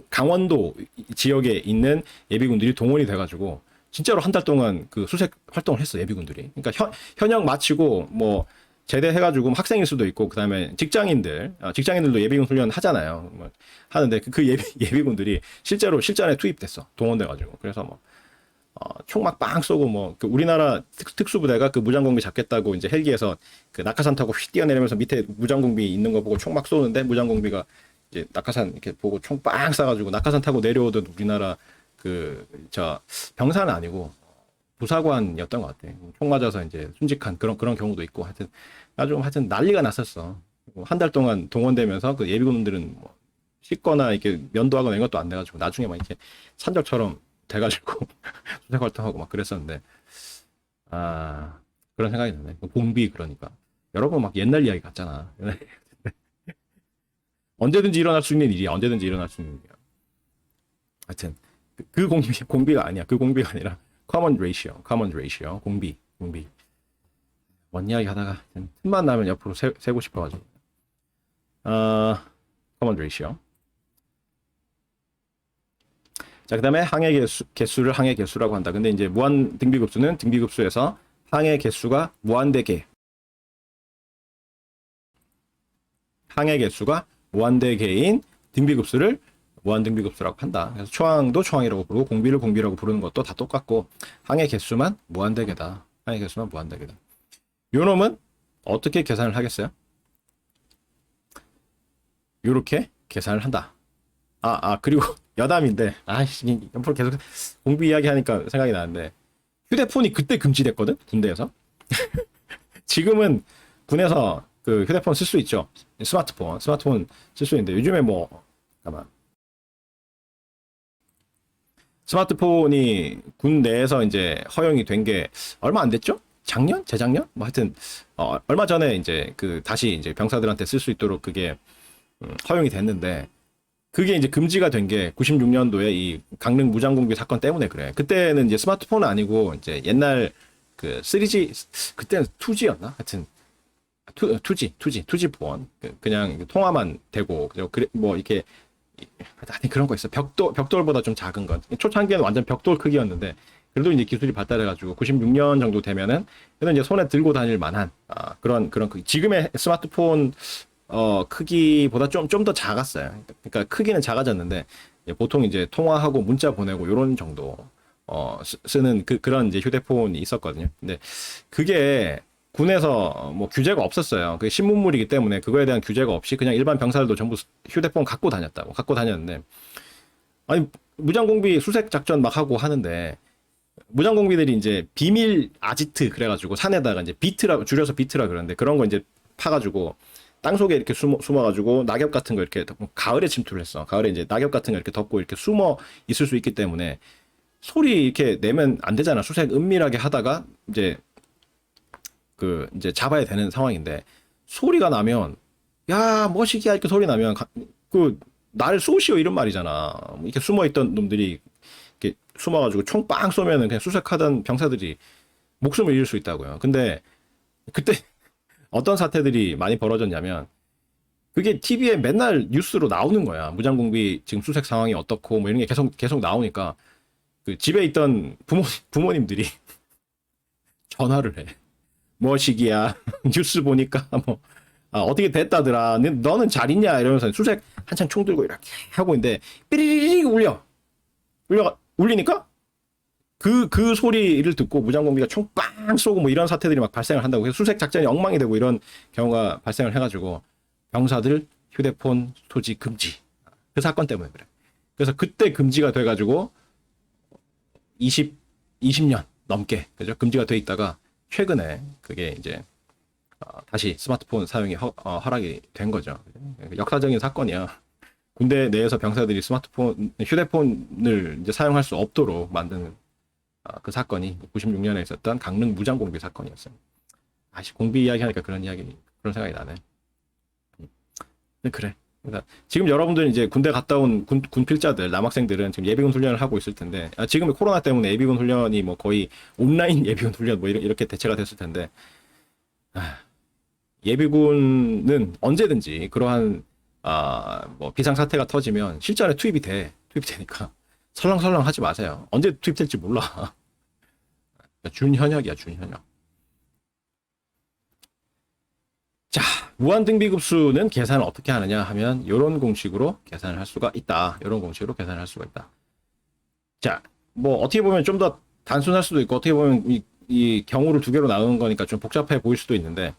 강원도 지역에 있는 예비군들이 동원이 돼가지고 진짜로 한 달 동안 그 수색 활동을 했어, 예비군들이. 그러니까 현역 마치고 뭐 제대해가지고 학생일 수도 있고, 그다음에 직장인들도 예비군 훈련 하잖아요. 뭐 하는데 그 예비군들이 실제로 실전에 투입됐어, 동원돼가지고. 그래서 뭐 총 막 빵 쏘고, 뭐 그 우리나라 특수부대가 그 무장공비 잡겠다고 이제 헬기에서 그 낙하산 타고 휙 뛰어내리면서 밑에 무장공비 있는 거 보고 총 막 쏘는데, 무장공비가 이제 낙하산 이렇게 보고 총 빵 쏴가지고 낙하산 타고 내려오던 우리나라 저 병사는 아니고 부사관이었던 것 같아. 총 맞아서 이제 순직한 그런 경우도 있고, 하여튼 난리가 났었어. 한 달 동안 동원되면서 그 예비군들은 뭐 씻거나 이렇게 면도하거나 이런 것도 안 돼가지고 나중에 막 이렇게 산적처럼 돼가지고 수색 활동하고 막 그랬었는데, 그런 생각이 드네. 공비, 그러니까 여러분 막 옛날 이야기 같잖아. 언제든지 일어날 수 있는 일이야. 언제든지 일어날 수 있는 일이야. 하여튼 그 공비가 아니야. 그 공비가 아니라 common ratio, 공비. 뭔 이야기 하다가 틈만 나면 옆으로 세고 싶어가지고. common ratio. 자, 그 다음에 항해 개수를 항해 개수라고 한다. 근데 이제 무한 등비급수는 등비급수에서 항해 개수가 항해 개수가 무한대개인 등비급수를 무한등비급수라고 한다. 그래서 초항도 초항이라고 부르고 공비를 공비라고 부르는 것도 다 똑같고, 항해 개수만 무한대개다. 항해 개수만 무한대개다. 요 놈은 어떻게 계산을 하겠어요? 요렇게 계산을 한다. 그리고 여담인데, 옆으로 계속 공비 이야기하니까 생각이 나는데, 휴대폰이 그때 금지됐거든, 군대에서. 지금은 군에서 그 휴대폰 쓸 수 있죠. 스마트폰 쓸 수 있는데, 요즘에 잠깐만. 스마트폰이 군 내에서 이제 허용이 된 게 얼마 안 됐죠? 작년? 재작년? 뭐 하여튼, 얼마 전에 이제 다시 이제 병사들한테 쓸 수 있도록 그게 허용이 됐는데, 그게 이제 금지가 된 게 96년도에 이 강릉 무장공비 사건 때문에 그래. 그때는 이제 스마트폰은 아니고 이제 옛날 그 3G, 그때는 2G였나? 하여튼 2G 폰. 그냥 통화만 되고, 뭐 이렇게 그런 거 있어. 벽돌보다 좀 작은 건. 초창기에는 완전 벽돌 크기였는데, 그래도 이제 기술이 발달해가지고 96년 정도 되면은 그래도 이제 손에 들고 다닐 만한 그런 지금의 스마트폰 크기보다 좀 더 작았어요. 그러니까 크기는 작아졌는데, 보통 이제 통화하고 문자 보내고 요런 정도 쓰는 그런 이제 휴대폰이 있었거든요. 근데 그게 군에서 뭐 규제가 없었어요. 그게 신문물이기 때문에 그거에 대한 규제가 없이 그냥 일반 병사들도 전부 휴대폰 갖고 다녔는데, 아니 무장공비 수색 작전 막 하고 하는데, 무장공비들이 이제 비밀 아지트 그래가지고 산에다가 이제 줄여서 비트라 그러는데, 그런 거 이제 파가지고 땅속에 이렇게 숨어가지고 낙엽 같은 거 이렇게 가을에 침투를 했어. 가을에 이제 낙엽 같은 거 이렇게 덮고 이렇게 숨어 있을 수 있기 때문에 소리 이렇게 내면 안 되잖아. 수색 은밀하게 하다가 이제 이제 잡아야 되는 상황인데, 소리가 나면 야 뭐시기야 이렇게 소리 나면 나를 쏘시오 이런 말이잖아. 이렇게 숨어있던 놈들이 이렇게 숨어가지고 총 빵 쏘면은 그냥 수색하던 병사들이 목숨을 잃을 수 있다고요. 근데 그때 어떤 사태들이 많이 벌어졌냐면, 그게 TV에 맨날 뉴스로 나오는 거야. 무장공비 지금 수색 상황이 어떻고 뭐 이런 게 계속 나오니까 그 집에 있던 부모님들이 전화를 해. 뭐 시기야 뉴스 보니까 뭐 어떻게 됐다더라. 너는 잘 있냐 이러면서 수색 한창 총 들고 이렇게 하고 있는데, 삐리리리 울리니까 그 소리를 듣고 무장공비가 총 빵 쏘고 뭐 이런 사태들이 막 발생을 한다고. 그래서 수색 작전이 엉망이 되고 이런 경우가 발생을 해가지고 병사들 휴대폰 소지 금지. 그 사건 때문에 그래. 그래서 그때 금지가 돼가지고 20년 넘게 그죠? 금지가 돼 있다가 최근에 그게 이제 다시 스마트폰 사용이 허락이 된 거죠. 역사적인 사건이야. 군대 내에서 병사들이 휴대폰을 이제 사용할 수 없도록 만드는 그 사건이 96년에 있었던 강릉 무장공비 사건이었어요. 공비 이야기하니까 그런 생각이 나네. 그래. 그러니까 지금 여러분들 이제 군대 갔다 온 군 필자들, 남학생들은 지금 예비군 훈련을 하고 있을 텐데, 지금 코로나 때문에 예비군 훈련이 뭐 거의 온라인 예비군 훈련 뭐 이렇게 대체가 됐을 텐데, 예비군은 언제든지 그러한 뭐 비상사태가 터지면 실전에 투입되니까 설렁설렁 하지 마세요. 언제 투입될지 몰라. 준현역이야, 준현역. 자, 무한등비급수는 계산을 어떻게 하느냐 하면 이런 공식으로 계산을 할 수가 있다. 이런 공식으로 계산을 할 수가 있다. 자, 뭐 어떻게 보면 좀 더 단순할 수도 있고 어떻게 보면 이 경우를 두 개로 나누는 거니까 좀 복잡해 보일 수도 있는데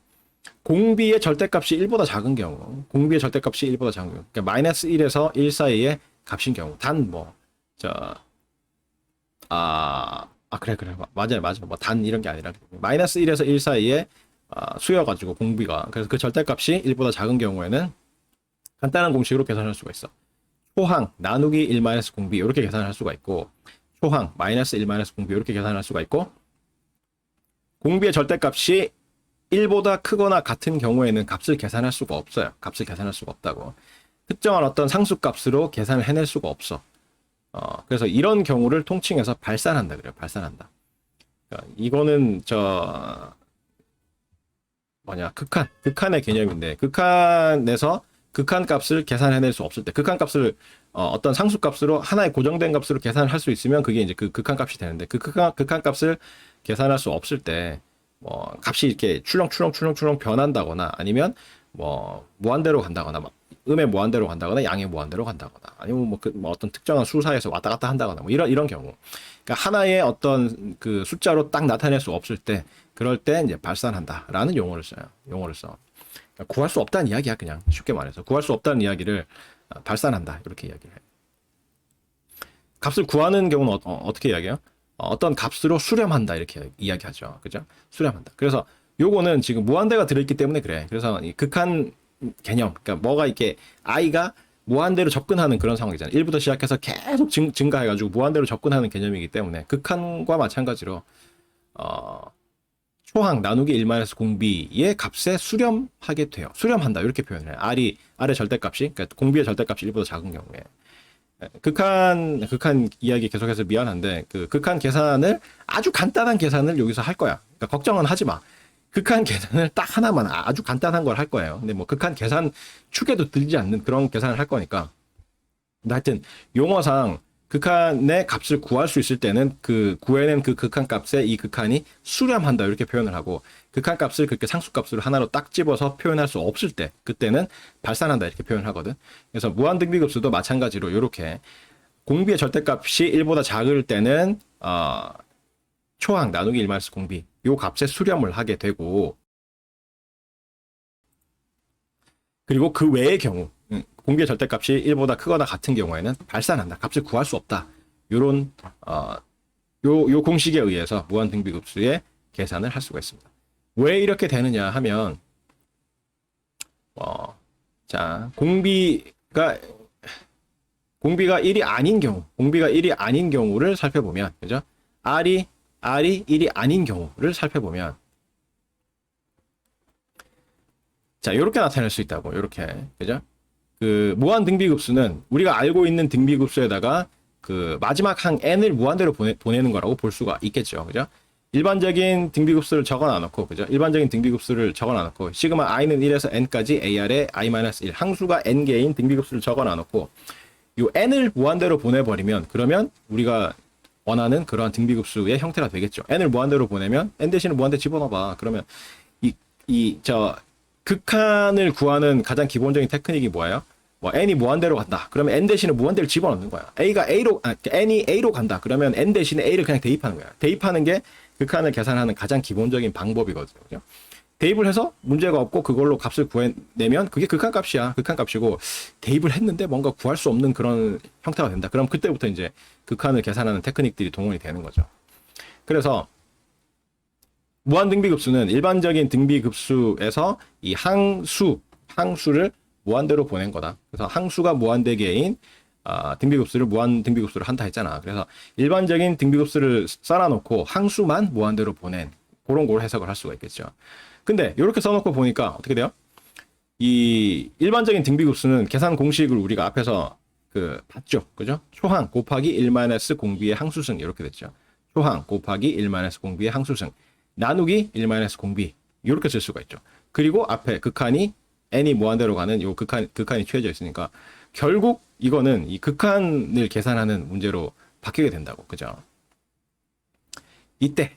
공비의 절대값이 1보다 작은 경우, 공비의 절대값이 1보다 작은 경우, 그러니까 마이너스 1에서 1 사이의 값인 경우, 단 뭐, 그래. 맞아요. 뭐, 단 이런 게 아니라, 마이너스 1에서 1 사이에 수여가지고 공비가, 그래서 그 절대값이 1보다 작은 경우에는 간단한 공식으로 계산할 수가 있어. 초항 나누기 1 마이너스 공비, 이렇게 계산을 할 수가 있고, 초항 마이너스 1 마이너스 공비, 이렇게 계산을 할 수가 있고, 공비의 절대값이 1보다 크거나 같은 경우에는 값을 계산할 수가 없어요. 값을 계산할 수가 없다고. 특정한 어떤 상수값으로 계산을 해낼 수가 없어. 그래서 이런 경우를 통칭해서 발산한다 그래요. 발산한다. 그러니까 이거는 극한의 개념인데 극한에서 극한값을 계산해낼 수 없을 때 극한값을 어떤 상수값으로 하나의 고정된 값으로 계산을 할 수 있으면 그게 이제 그 극한값이 되는데 그 극한값을 계산할 수 없을 때 뭐 값이 이렇게 출렁출렁 변한다거나 아니면 뭐 무한대로 간다거나 막 음의 무한대로 간다거나 양의 무한대로 간다거나 아니면 뭐 어떤 특정한 수사에서 왔다 갔다 한다거나 뭐 이런 경우, 그러니까 하나의 어떤 그 숫자로 딱 나타낼 수 없을 때 그럴 때 이제 발산한다라는 용어를 써요. 그러니까 구할 수 없다는 이야기야. 그냥 쉽게 말해서 구할 수 없다는 이야기를 발산한다 이렇게 이야기를 해요. 값을 구하는 경우는 어떻게 이야기해요? 어떤 값으로 수렴한다 이렇게 이야기하죠. 그죠? 수렴한다. 그래서 요거는 지금 무한대가 들어있기 때문에 그래. 그래서 이 극한 개념, 그러니까 뭐가 이렇게 i가 무한대로 접근하는 그런 상황이잖아요. 1부터 시작해서 계속 증가해가지고 무한대로 접근하는 개념이기 때문에 극한과 마찬가지로 초항 나누기 1 공비의 값에 수렴하게 돼요. 수렴한다 이렇게 표현을 해요. R의 절대값이, 그러니까 공비의 절대값이 1보다 작은 경우에. 극한 이야기 계속해서 미안한데 그 극한 계산을 아주 간단한 계산을 여기서 할 거야. 그러니까 걱정은 하지 마. 극한 계산을 딱 하나만 아주 간단한 걸 할 거예요. 근데 뭐 극한 계산 축에도 들지 않는 그런 계산을 할 거니까. 근데 하여튼 용어상 극한의 값을 구할 수 있을 때는 그 구해낸 그 극한 값에 이 극한이 수렴한다 이렇게 표현을 하고, 극한 값을 그렇게 상수값으로 하나로 딱 집어서 표현할 수 없을 때 그때는 발산한다 이렇게 표현을 하거든. 그래서 무한등비급수도 마찬가지로 이렇게 공비의 절대값이 1보다 작을 때는 초항 나누기 1 공비 요 값에 수렴을 하게 되고, 그리고 그 외의 경우 공비의 절대값이 1보다 크거나 같은 경우에는 발산한다. 값을 구할 수 없다. 요런 요 공식에 의해서 무한등비급수의 계산을 할 수가 있습니다. 왜 이렇게 되느냐 하면 자, 공비가 1이 아닌 경우, 공비가 1이 아닌 경우를 살펴보면, 그죠? R이 1이 아닌 경우를 살펴보면, 자, 요렇게 나타낼 수 있다고, 요렇게. 그죠? 그, 무한 등비급수는 우리가 알고 있는 등비급수에다가 그 마지막 항 n을 무한대로 보내는 거라고 볼 수가 있겠죠. 그죠? 일반적인 등비급수를 적어 놔놓고, 그죠? 일반적인 등비급수를 적어 놔놓고, 시그마 i는 1에서 n까지 ar의 i-1, 항수가 n개인 등비급수를 적어 놔놓고, 요 n을 무한대로 보내버리면, 그러면 우리가 원하는 그러한 등비급수의 형태가 되겠죠. n을 무한대로 보내면 n 대신에 무한대 집어넣어봐. 그러면 극한을 구하는 가장 기본적인 테크닉이 뭐예요? 뭐 n이 무한대로 간다. 그러면 n 대신에 무한대를 집어넣는 거야. n이 a로 간다. 그러면 n 대신에 a를 그냥 대입하는 거야. 대입하는 게 극한을 계산하는 가장 기본적인 방법이거든요. 그죠? 대입을 해서 문제가 없고 그걸로 값을 구해내면 그게 극한값이야. 극한값이고, 대입을 했는데 뭔가 구할 수 없는 그런 형태가 된다. 그럼 그때부터 이제 극한을 계산하는 테크닉들이 동원이 되는 거죠. 그래서 무한등비급수는 일반적인 등비급수에서 이 항수를 무한대로 보낸 거다. 그래서 항수가 무한대개인 등비급수를 무한등비급수를 한다 했잖아. 그래서 일반적인 등비급수를 쌓아놓고 항수만 무한대로 보낸 그런 걸 해석을 할 수가 있겠죠. 근데 이렇게 써놓고 보니까 어떻게 돼요? 이 일반적인 등비급수는 계산 공식을 우리가 앞에서 봤죠. 그죠? 초항 곱하기 1 공비의 항수승 이렇게 됐죠. 초항 곱하기 1 공비의 항수승 나누기 1 공비 이렇게 쓸 수가 있죠. 그리고 앞에 극한이 n이 무한대로 가는 요 극한이 취해져 있으니까 결국 이거는 이 극한을 계산하는 문제로 바뀌게 된다고. 그죠? 이때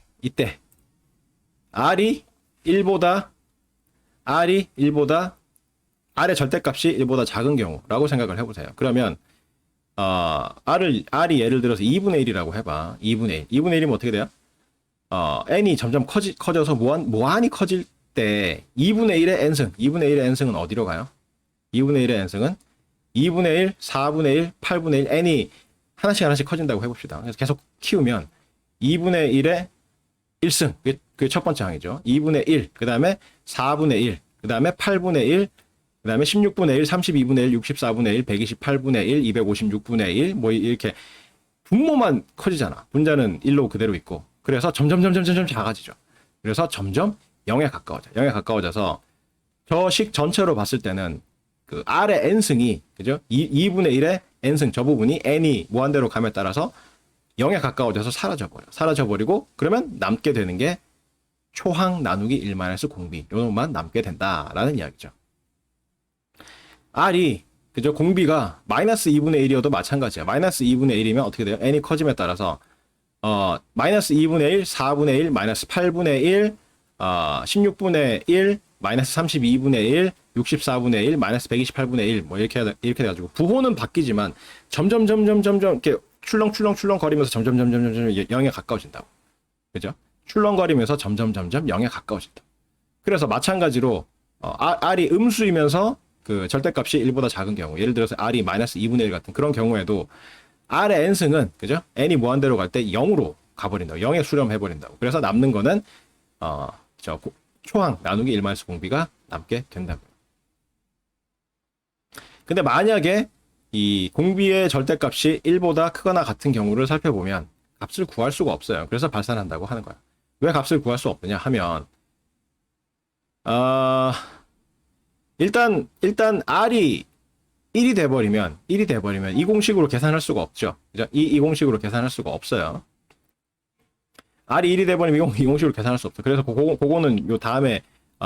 r이 1보다 r의 절대값이 1보다 작은 경우라고 생각을 해보세요. 그러면 r이 예를 들어서 2분의 1이라고 해봐. 2분의 1이면 어떻게 돼요? n이 점점 커져서 무한히 커질 때 2분의 1의 n승은 어디로 가요? 2분의 1의 n승은 2분의 1, 4분의 1, 8분의 1, n이 하나씩 커진다고 해봅시다. 그래서 계속 키우면 2분의 1의 1승, 그게 첫 번째 항이죠. 2분의 1, 그 다음에 4분의 1, 그 다음에 8분의 1, 그 다음에 16분의 1, 32분의 1, 64분의 1, 128분의 1, 256분의 1, 뭐 이렇게 분모만 커지잖아. 분자는 1로 그대로 있고. 그래서 점점 작아지죠. 그래서 점점 0에 가까워져서 저 식 전체로 봤을 때는 그 r의 n승이, 그죠? 2분의 1의 n승, 저 부분이 n이 무한대로 감에 따라서 0에 가까워져서 사라져버리고, 그러면 남게 되는 게 초항 나누기 1 공비, 요놈만 남게 된다라는 이야기죠. r이, 그죠? 공비가 마이너스 2분의 1이어도 마찬가지야. 마이너스 2분의 1이면 어떻게 돼요? n이 커짐에 따라서 마이너스 2분의 1, 4분의 1, 마이너스 8분의 1, 16분의 1, 마이너스 32분의 1, 64분의 1, 마이너스 128분의 1, 뭐 이렇게 돼가지고 부호는 바뀌지만 점점 이렇게 출렁 거리면서 점점 0에 가까워진다고. 그죠? 출렁거리면서 점점 0에 가까워진다. 그래서 마찬가지로 r이 음수이면서 그 절대값이 1보다 작은 경우, 예를 들어서 r이 마이너스 2분의 1 같은 그런 경우에도 r의 n승은, 그죠? n이 무한대로 갈 때 0으로 가버린다고. 0에 수렴해버린다고. 그래서 남는 거는 초항 나누기 1 공비가 남게 된다고요. 근데 만약에 이 공비의 절대값이 1보다 크거나 같은 경우를 살펴보면 값을 구할 수가 없어요. 그래서 발산한다고 하는 거야. 왜 값을 구할 수 없느냐 하면 일단 r이 1이 돼버리면 이 공식으로 계산할 수가 없죠. 그죠? 이 공식으로 계산할 수가 없어요. r이 1이 돼버리면 이 공식으로 계산할 수 없어. 그래서 그거는 요 다음에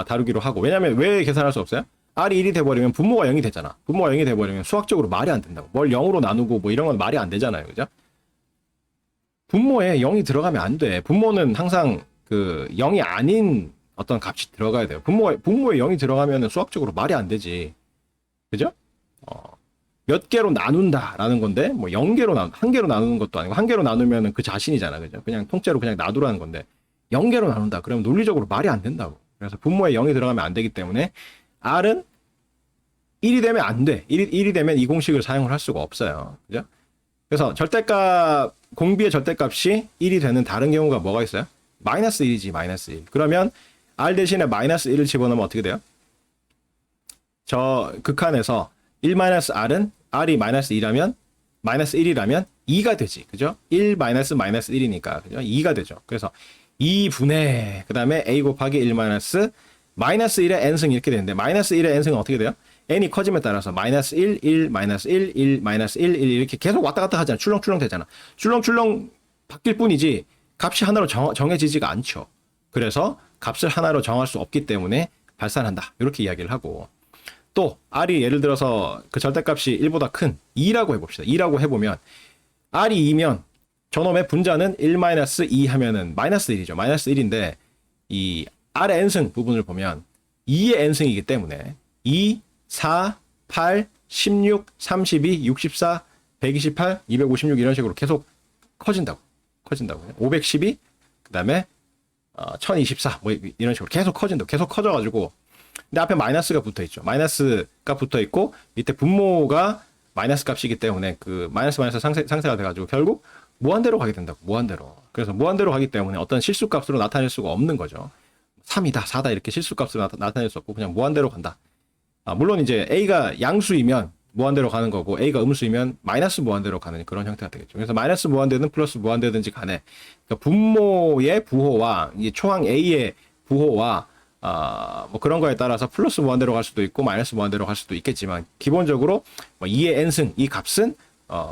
다루기로 하고. 왜냐면 왜 계산할 수 없어요? r이 1이 돼버리면 분모가 0이 되잖아. 분모가 0이 돼버리면 수학적으로 말이 안 된다고. 뭘 0으로 나누고 뭐 이런 건 말이 안 되잖아요. 그죠? 분모에 0이 들어가면 안 돼. 분모는 항상 그 0이 아닌 어떤 값이 들어가야 돼요. 분모에 0이 들어가면 수학적으로 말이 안 되지. 그죠? 몇 개로 나눈다라는 건데, 뭐 1개로 나누는 것도 아니고, 1개로 나누면은 그 자신이잖아. 그죠? 그냥 통째로 그냥 놔두라는 건데, 0개로 나눈다. 그러면 논리적으로 말이 안 된다고. 그래서 분모에 0이 들어가면 안 되기 때문에, r은 1이 되면 안 돼. 1이 되면 이 공식을 사용을 할 수가 없어요. 그죠? 그래서 공비의 절대값이 1이 되는 다른 경우가 뭐가 있어요? 마이너스 1이지, 마이너스 1. 그러면 r 대신에 마이너스 1을 집어넣으면 어떻게 돼요? 저 극한에서 1-r은 r이 마이너스 2라면 마이너스 1이라면 2가 되지. 그죠? 1 마이너스 1이니까. 그죠? 2가 되죠. 그래서 2분의 그다음에 a 곱하기 1 마이너스 1의 n승 이렇게 되는데, 마이너스 1의 n승은 어떻게 돼요? n이 커짐에 따라서 마이너스 1, 1, 마이너스 1, 1, 마이너스 1, 1 이렇게 계속 왔다 갔다 하잖아. 출렁출렁 되잖아. 출렁출렁 바뀔 뿐이지 값이 하나로 정해지지가 않죠. 그래서 값을 하나로 정할 수 없기 때문에 발산한다. 이렇게 이야기를 하고, 또 r이 예를 들어서 그 절대값이 1보다 큰 2라고 해봅시다. 2라고 해보면 r이 2면 저놈의 분자는 1-2 하면은 마이너스 1이죠. 마이너스 1인데 이 r의 n승 부분을 보면 2의 n승이기 때문에 2, 4, 8, 16, 32, 64, 128, 256 이런 식으로 계속 커진다고요. 512, 그 다음에 1024 뭐 이런 식으로 계속 커진다고. 계속 커져가지고, 근데 앞에 마이너스가 붙어있죠. 마이너스가 붙어있고 밑에 분모가 마이너스 값이기 때문에 그 마이너스 상쇄가 돼가지고 결국 무한대로 가게 된다고. 무한대로. 그래서 무한대로 가기 때문에 어떤 실수값으로 나타낼 수가 없는 거죠. 3이다 4다 이렇게 실수값으로 나타낼 수 없고 그냥 무한대로 간다. 물론 이제 a가 양수이면 무한대로 가는 거고, a가 음수이면 마이너스 무한대로 가는 그런 형태가 되겠죠. 그래서 마이너스 무한대든 플러스 무한대든지 간에, 그러니까 분모의 부호와 이 초항 a의 부호와 뭐 그런 거에 따라서 플러스 무한대로 갈 수도 있고 마이너스 무한대로 갈 수도 있겠지만, 기본적으로 뭐 2의 n승 이 값은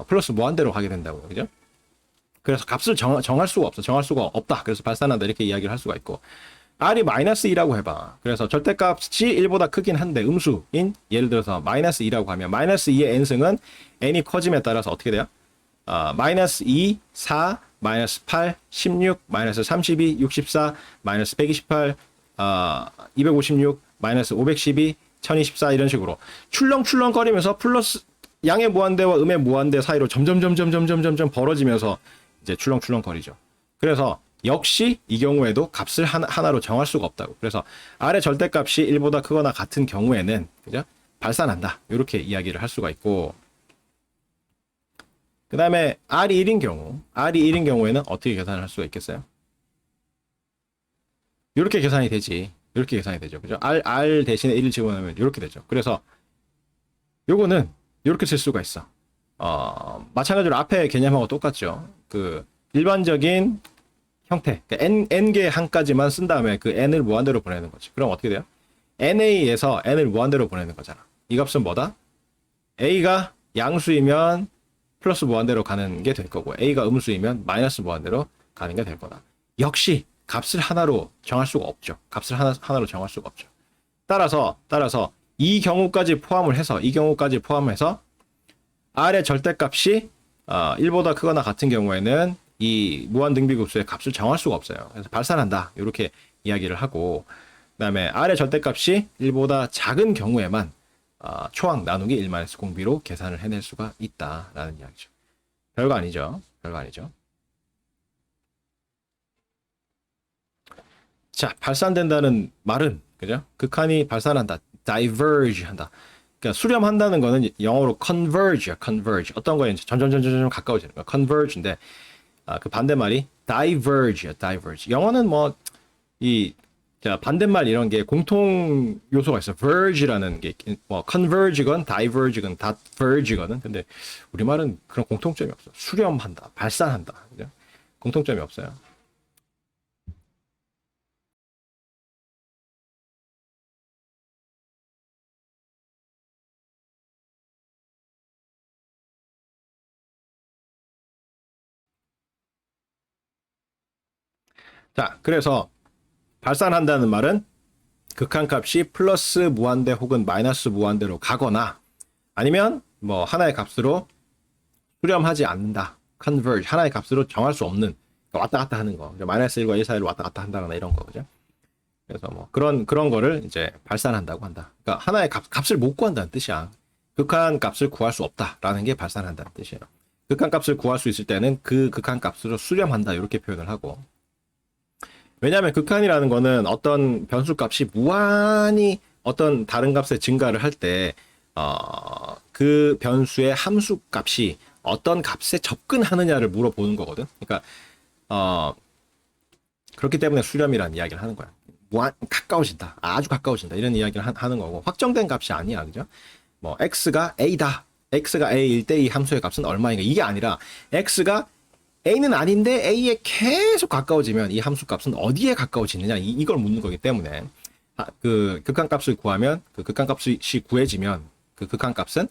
플러스 무한대로 가게 된다고요. 그죠? 그래서 값을 정할 수가 없어. 정할 수가 없다. 그래서 발산한다. 이렇게 이야기를 할 수가 있고, r이 마이너스 2라고 해봐. 그래서 절대값이 1보다 크긴 한데 음수인 예를 들어서 마이너스 2라고 하면 마이너스 2의 n승은 n이 커짐에 따라서 어떻게 돼요? 마이너스 2, 4, 마이너스 8, 16, 마이너스 32, 64, 마이너스 128, 256, 마이너스 512, 1024 이런 식으로 출렁출렁거리면서 플러스 양의 무한대와 음의 무한대 사이로 점점 벌어지면서 이제 출렁출렁거리죠. 그래서 역시 이 경우에도 값을 하나로 정할 수가 없다고. 그래서 r의 절대값이 1보다 크거나 같은 경우에는 그죠? 발산한다. 이렇게 이야기를 할 수가 있고, 그 다음에 r이 1인 경우에는 어떻게 계산을 할 수가 있겠어요? 이렇게 계산이 되지. 이렇게 계산이 되죠. 그죠? r 대신에 1을 집어넣으면 이렇게 되죠. 그래서 요거는 이렇게 쓸 수가 있어. 마찬가지로 앞에 개념하고 똑같죠. 그 일반적인 형태, 그러니까 n개의 항까지만 쓴 다음에 그 n을 무한대로 보내는 거지. 그럼 어떻게 돼요? na에서 n을 무한대로 보내는 거잖아. 이 값은 뭐다? a가 양수이면 플러스 무한대로 가는 게 될 거고, a가 음수이면 마이너스 무한대로 가는 게 될 거다. 역시 값을 하나로 정할 수가 없죠. 값을 하나로 정할 수가 없죠. 따라서 이 경우까지 포함해서 r의 절대값이 1보다 크거나 같은 경우에는 이 무한등비급수의 값을 정할 수가 없어요. 그래서 발산한다. 이렇게 이야기를 하고, 그다음에 r의 절대값이 1보다 작은 경우에만 초항 나누기 1-공비로 계산을 해낼 수가 있다라는 이야기죠. 별거 아니죠. 자, 발산된다는 말은 그죠? 극한이 발산한다. diverge 한다. 그러니까 수렴한다는 거는 영어로 converge야. 어떤 거에 이제 점점 가까워지는 거야. converge인데 그 반대말이 diverge야. 영어는 뭐 이 반대말 이런 게 공통 요소가 있어. verge라는 게 뭐 converge건 diverge건 다 verge거든. 근데 우리말은 그런 공통점이 없어. 수렴한다, 발산한다. 그죠? 공통점이 없어요. 자, 그래서 발산한다는 말은 극한값이 플러스 무한대 혹은 마이너스 무한대로 가거나 아니면 뭐 하나의 값으로 수렴하지 않는다. converge 하나의 값으로 정할 수 없는 왔다 갔다 하는 거. 마이너스 1과 1 사이를 왔다 갔다 한다거나 이런 거 그죠? 그래서 뭐 그런 거를 이제 발산한다고 한다. 그러니까 하나의 값을 못 구한다는 뜻이야. 극한 값을 구할 수 없다라는 게 발산한다는 뜻이에요. 극한 값을 구할 수 있을 때는 그 극한 값으로 수렴한다 이렇게 표현을 하고. 왜냐하면 극한이라는 거는 어떤 변수 값이 무한히 어떤 다른 값에 증가를 할 때, 그 변수의 함수 값이 어떤 값에 접근하느냐를 물어보는 거거든. 그러니까, 그렇기 때문에 수렴이라는 이야기를 하는 거야. 가까워진다. 아주 가까워진다. 이런 이야기를 하는 거고. 확정된 값이 아니야. 그죠? 뭐, x가 a다. x가 a일 때 이 함수의 값은 얼마인가. 이게 아니라, x가 a는 아닌데 a에 계속 가까워지면 이 함수 값은 어디에 가까워지느냐 이걸 묻는 거기 때문에 그 극한값을 구하면 그 극한값이 구해지면 그 극한값은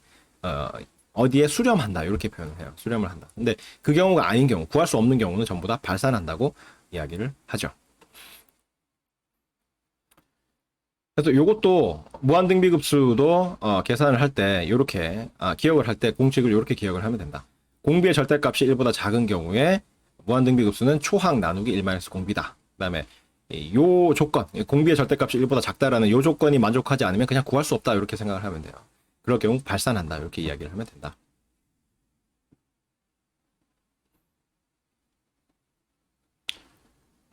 어디에 수렴한다 이렇게 표현을 해요. 수렴을 한다. 근데 그 경우가 아닌 경우 구할 수 없는 경우는 전부 다 발산한다고 이야기를 하죠. 그래서 요것도 무한등비급수도 계산을 할 때 이렇게 기억을 할 때 공식을 이렇게 기억을 하면 된다. 공비의 절대값이 1보다 작은 경우에 무한등비급수는 초항 나누기 1-공비다. 그 다음에 요 조건, 공비의 절대값이 1보다 작다라는 요 조건이 만족하지 않으면 그냥 구할 수 없다 이렇게 생각을 하면 돼요. 그럴 경우 발산한다 이렇게 이야기를 하면 된다.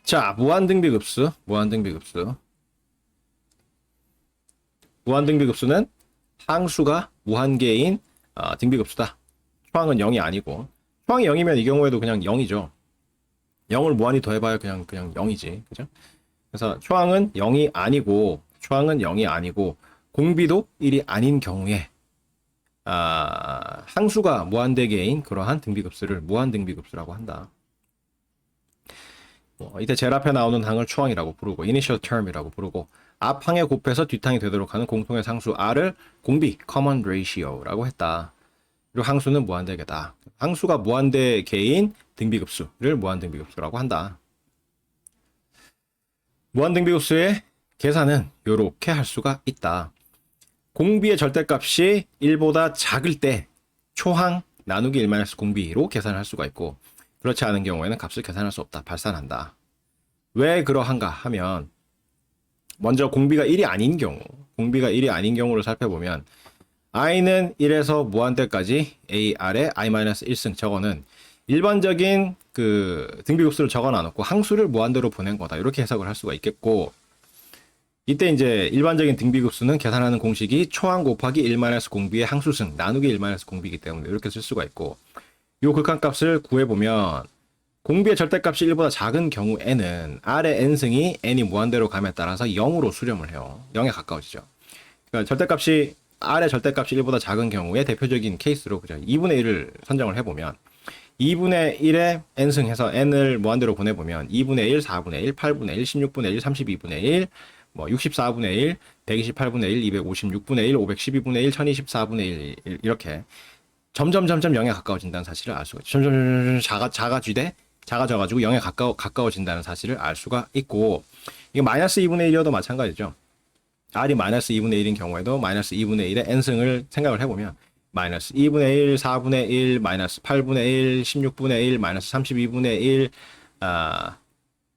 자, 무한등비급수는 항수가 무한개인 등비급수다. 초항은 0이 아니고 초항이 0이면 이 경우에도 그냥 0이죠. 0을 무한히 더해봐야 그냥 0이지. 그죠? 그래서 초항은 0이 아니고 공비도 1이 아닌 경우에 항수가 무한대개인 그러한 등비급수를 무한등비급수라고 한다. 이때 제일 앞에 나오는 항을 초항이라고 부르고 initial term이라고 부르고 앞 항에 곱해서 뒷항이 되도록 하는 공통의 상수 r을 공비 common ratio라고 했다. 그리고 항수는 무한대개다. 항수가 무한대개인 등비급수를 무한등비급수라고 한다. 무한등비급수의 계산은 이렇게 할 수가 있다. 공비의 절대값이 1보다 작을 때 초항 나누기 1-공비로 계산할 수가 있고, 그렇지 않은 경우에는 값을 계산할 수 없다. 발산한다. 왜 그러한가 하면, 먼저 공비가 1이 아닌 경우를 살펴보면, i는 1에서 무한대까지 a 아래 i-1승, 저거는 일반적인 그 등비급수를 적어 놔놓고 항수를 무한대로 보낸 거다. 이렇게 해석을 할 수가 있겠고, 이때 이제 일반적인 등비급수는 계산하는 공식이 초항 곱하기 1-공비의 항수승 나누기 1-공비이기 때문에 이렇게 쓸 수가 있고, 요 극한값을 구해보면 공비의 절대값이 1보다 작은 경우에는 R의 n승이 n이 무한대로 감에 따라서 0으로 수렴을 해요. 0에 가까워지죠. 그러니까 절대값이 R의 절대값이 1보다 작은 경우에 대표적인 케이스로 그죠, 2분의 1을 선정을 해보면 2분의 1에 n승 해서 n을 무한대로 보내보면 2분의 1, 4분의 1, 8분의 1, 16분의 1, 32분의 1, 뭐 64분의 1, 128분의 1, 256분의 1, 512분의 1, 1024분의 1 이렇게 점점 0에 가까워진다는 사실을 알 수가 있죠. 점점 작아져가지고 0에 가까워진다는 사실을 알 수가 있고, 이게 마이너스 2분의 1이어도 마찬가지죠. R이 마이너스 2분의 1인 경우에도 마이너스 2분의 1의 n승을 생각을 해보면 마이너스 2분의 1, 4분의 1, 마이너스 8분의 1, 16분의 1, 마이너스 32분의 1,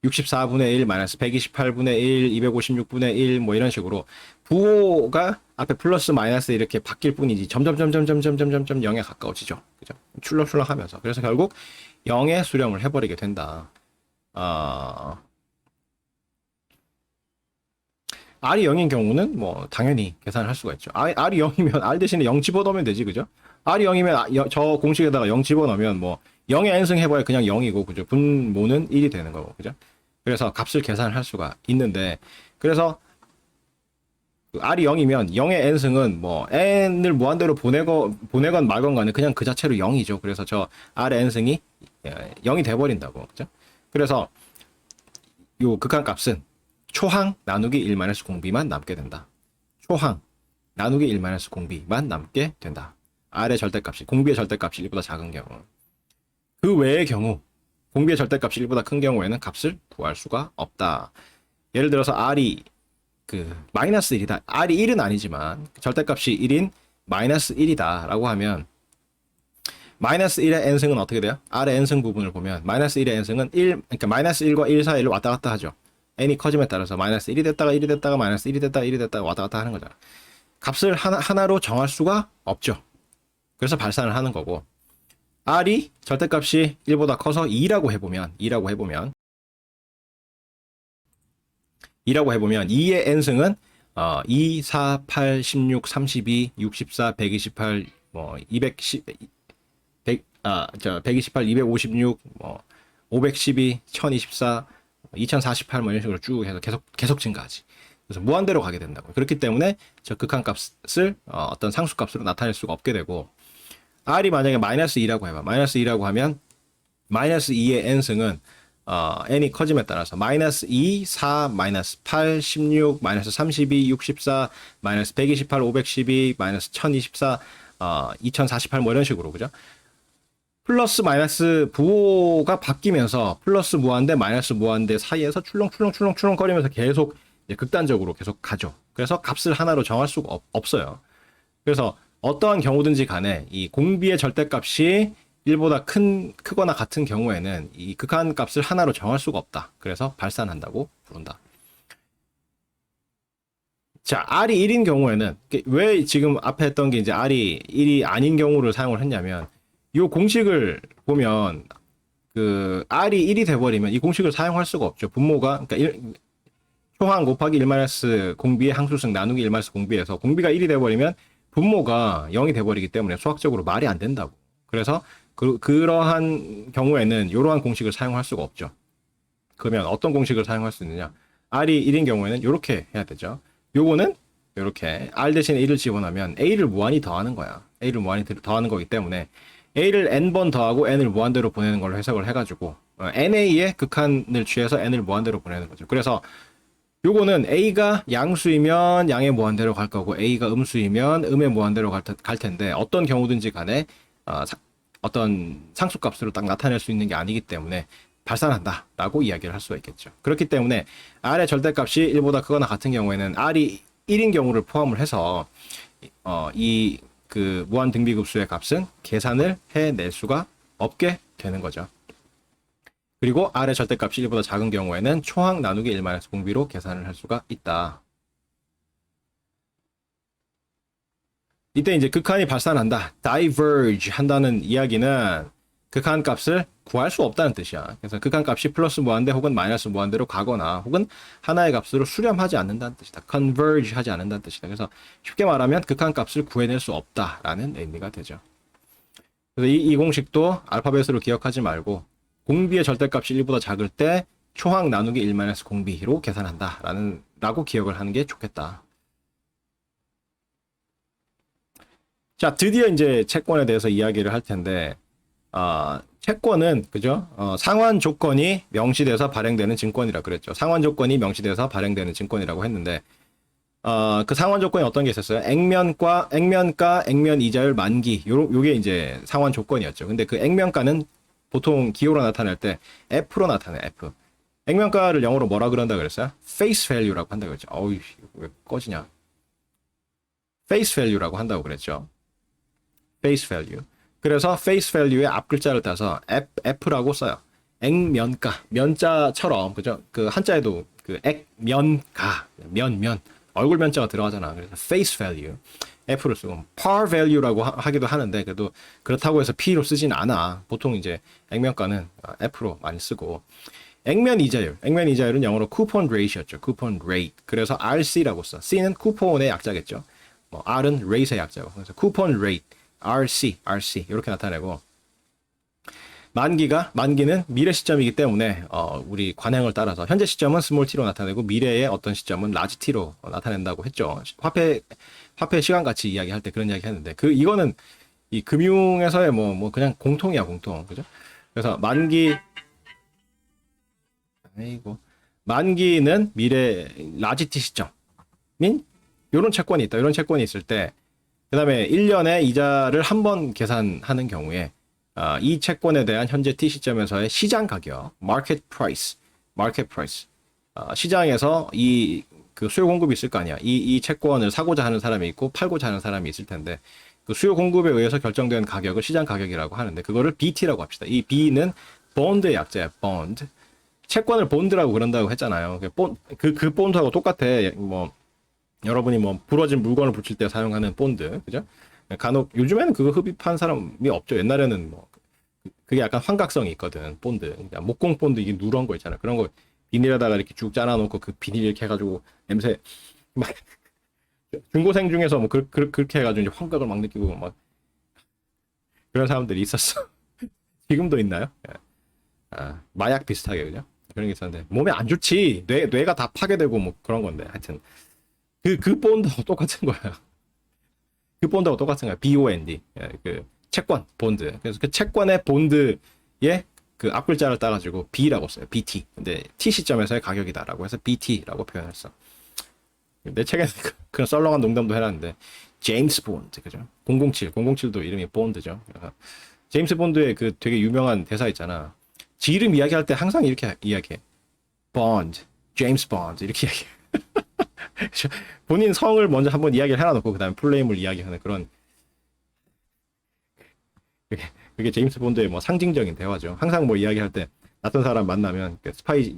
64분의 1, 마이너스 128분의 1, 256분의 1, 뭐 이런 식으로 부호가 앞에 플러스 마이너스 이렇게 바뀔 뿐이지 점점 0에 가까워지죠. 그죠? 출렁출렁 하면서. 그래서 결국 0에 수렴을 해버리게 된다. R이 0인 경우는 뭐 당연히 계산을 할 수가 있죠. R이 0이면 R 대신에 0 집어넣으면 되지, 그죠? R이 0이면 저 공식에다가 0 집어넣으면 뭐 0에 n승 해봐야 그냥 0이고, 그죠? 분모는 1이 되는 거고, 그죠? 그래서 값을 계산을 할 수가 있는데, 그래서 R이 0이면 0의 n승은 뭐 n을 무한대로 보내건 말건 간에 그냥 그 자체로 0이죠. 그래서 저 R의 n승이 0이 돼버린다고, 그죠? 그래서 요 극한값은 초항 나누기 1-공비만 남게 된다. 초항 나누기 1-공비만 남게 된다. R의 절대값이, 공비의 절대값이 1보다 작은 경우. 그 외의 경우, 공비의 절대값이 1보다 큰 경우에는 값을 구할 수가 없다. 예를 들어서 R이 마이너스 1이다. R이 1은 아니지만 절대값이 1인 마이너스 1이다 라고 하면, 마이너스 1의 n승은 어떻게 돼요? R의 n승 부분을 보면 마이너스 1의 n승은 1, 그러니까 마이너스 1과 1 사이를 왔다 갔다 하죠. n이 커짐에 따라서 마이너스 1이 됐다가 1이 됐다가 마이너스 1이 됐다가 1이 됐다가 왔다 갔다 하는 거잖아. 값을 하나로 정할 수가 없죠. 그래서 발산을 하는 거고, R이 절대값이 1보다 커서 2라고 해보면 2의 n승은 2, 4, 8, 16, 32, 64, 128, 뭐 210, 128, 256, 뭐 512, 1024, 2048 뭐 이런 식으로 쭉 해서 계속 증가하지. 그래서 무한대로 가게 된다고. 그렇기 때문에 저 극한값을 어떤 상수값으로 나타낼 수가 없게 되고, R이 만약에 마이너스 2라고 해봐. 마이너스 2라고 하면 마이너스 2의 n승은 n이 커짐에 따라서 마이너스 2, 4, 마이너스 8, 16, 마이너스 32, 64, 마이너스 128, 512, 마이너스 1024, 2048 뭐 이런 식으로, 그죠? 플러스 마이너스 부호가 바뀌면서 플러스 무한대 마이너스 무한대 사이에서 출렁출렁 거리면서 계속 극단적으로 계속 가죠. 그래서 값을 하나로 정할 수가 없어요. 그래서 어떠한 경우든지 간에 이 공비의 절대값이 1보다 크거나 같은 경우에는 이 극한값을 하나로 정할 수가 없다. 그래서 발산한다고 부른다. 자, R이 1인 경우에는 왜 지금 앞에 했던 게 이제 R이 1이 아닌 경우를 사용을 했냐면, 이 공식을 보면 R이 1이 돼버리면 이 공식을 사용할 수가 없죠. 분모가, 그러니까 초항 곱하기 1-공비의 항수승 나누기 1-공비에서 공비가 1이 돼버리면 분모가 0이 돼버리기 때문에 수학적으로 말이 안 된다고. 그래서 그러한 경우에는 이러한 공식을 사용할 수가 없죠. 그러면 어떤 공식을 사용할 수 있느냐? R이 1인 경우에는 이렇게 해야 되죠. 요거는 이렇게 R 대신에 1을 집어넣으면 A를 무한히 더하는 거야. A를 무한히 더하는 거기 때문에 A를 n번 더하고 n을 무한대로 보내는 걸로 해석을 해가지고 NA의 극한을 취해서 n을 무한대로 보내는 거죠. 그래서 요거는 A가 양수이면 양의 무한대로 갈 거고, A가 음수이면 음의 무한대로 갈 텐데, 어떤 경우든지 간에 어떤 상수값으로 딱 나타낼 수 있는 게 아니기 때문에 발산한다라고 이야기를 할 수가 있겠죠. 그렇기 때문에 R의 절대값이 1보다 크거나 같은 경우에는 R이 1인 경우를 포함을 해서 이 그 무한 등비급수의 값은 계산을 해낼 수가 없게 되는 거죠. 그리고 R의 절대값이 1보다 작은 경우에는 초항 나누기 1 공비로 계산을 할 수가 있다. 이때 이제 극한이 발산한다, diverge 한다는 이야기는 극한 값을 구할 수 없다는 뜻이야. 그래서 극한 값이 플러스 무한대 혹은 마이너스 무한대로 가거나 혹은 하나의 값으로 수렴하지 않는다는 뜻이다. converge 하지 않는다는 뜻이다. 그래서 쉽게 말하면 극한 값을 구해낼 수 없다라는 의미가 되죠. 그래서 이 공식도 알파벳으로 기억하지 말고 공비의 절대값이 1보다 작을 때 초항 나누기 1 공비로 계산한다 라고 기억을 하는 게 좋겠다. 자, 드디어 이제 채권에 대해서 이야기를 할 텐데, 채권은, 그죠? 상환 조건이 명시돼서 발행되는 증권이라 그랬죠. 상환 조건이 명시돼서 발행되는 증권이라고 했는데, 그 상환 조건이 어떤 게 있었어요? 액면가, 액면 이자율 만기. 요게 이제 상환 조건이었죠. 근데 그 액면가는 보통 기호로 나타낼 때 F로 나타내, F. 액면가를 영어로 뭐라 그런다 그랬어요? face value라고 한다고 그랬죠. 어우, 왜 꺼지냐. face value라고 한다고 그랬죠. face value. 그래서 face value의 앞 글자를 따서 F라고 써요. 액면가, 면자처럼, 그죠? 그 한자에도 그 액면가, 면, 얼굴 면자가 들어가잖아. 그래서 face value, F를 쓰고, par value라고 하기도 하는데, 그래도 그렇다고 해서 P로 쓰진 않아. 보통 이제 액면가는 F로 많이 쓰고, 액면 이자율은 영어로 coupon rate였죠. coupon rate. 그래서 RC라고 써. C는 쿠폰의 약자겠죠. 뭐 R은 rate의 약자고. 그래서 coupon rate. RC 이렇게 나타내고, 만기는 미래 시점이기 때문에 우리 관행을 따라서 현재 시점은 스몰 t로 나타내고 미래의 어떤 시점은 라지 t로 나타낸다고 했죠. 화폐 시간 가치 이야기할 때 그런 이야기 했는데, 이거는 이 금융에서의 뭐 그냥 공통이야, 공통. 그죠? 그래서 만기는 미래 라지 t 시점인 이런 채권이 있다. 이런 채권이 있을 때, 그 다음에 1년에 이자를 한 번 계산하는 경우에 이 채권에 대한 현재 T 시점에서의 시장 가격, market price, 시장에서 그 수요 공급이 있을 거 아니야. 이 채권을 사고자 하는 사람이 있고 팔고자 하는 사람이 있을 텐데, 그 수요 공급에 의해서 결정된 가격을 시장 가격이라고 하는데, 그거를 BT라고 합시다. 이 B는 본드의 약자야, bond. 채권을 본드라고 그런다고 했잖아요. 그 본드하고 똑같아. 뭐 여러분이 뭐 부러진 물건을 붙일 때 사용하는 본드, 그죠? 간혹 요즘에는 그거 흡입한 사람이 없죠. 옛날에는 뭐 그게 약간 환각성이 있거든, 본드. 그러니까 목공 본드, 이게 누런 거 있잖아. 그런 거 비닐에다가 이렇게 쭉 짜놔놓고 그 비닐 이렇게 해가지고 냄새 막 중고생 중에서 뭐 그렇게 해가지고 이제 환각을 막 느끼고 막 그런 사람들이 있었어. 지금도 있나요? 마약 비슷하게, 그죠? 그런 게 있었는데 몸에 안 좋지. 뇌가 다 파괴되고 뭐 그런 건데, 하여튼 그 본드하고 똑같은 거야. 그 본드하고 똑같은 거야. BOND. 그 채권, 본드. 그래서 그 채권의 본드의 그 앞글자를 따가지고 B라고 써요. BT. 근데 T 시점에서의 가격이다라고 해서 BT라고 표현했어. 내 책에는 그런 썰렁한 농담도 해놨는데, 제임스 본드, 그죠? 007도 이름이 본드죠. 제임스 본드의 그 되게 유명한 대사 있잖아. 지 이름 이야기할 때 항상 이렇게 이야기해. 본드, 제임스 본드 이렇게 이야기해. 본인 성을 먼저 한번 이야기를 해놔놓고 그 다음에 풀네임을 이야기하는 그런, 그게 제임스 본드의 뭐 상징적인 대화죠. 항상 뭐 이야기할 때 낯선 사람 만나면 스파이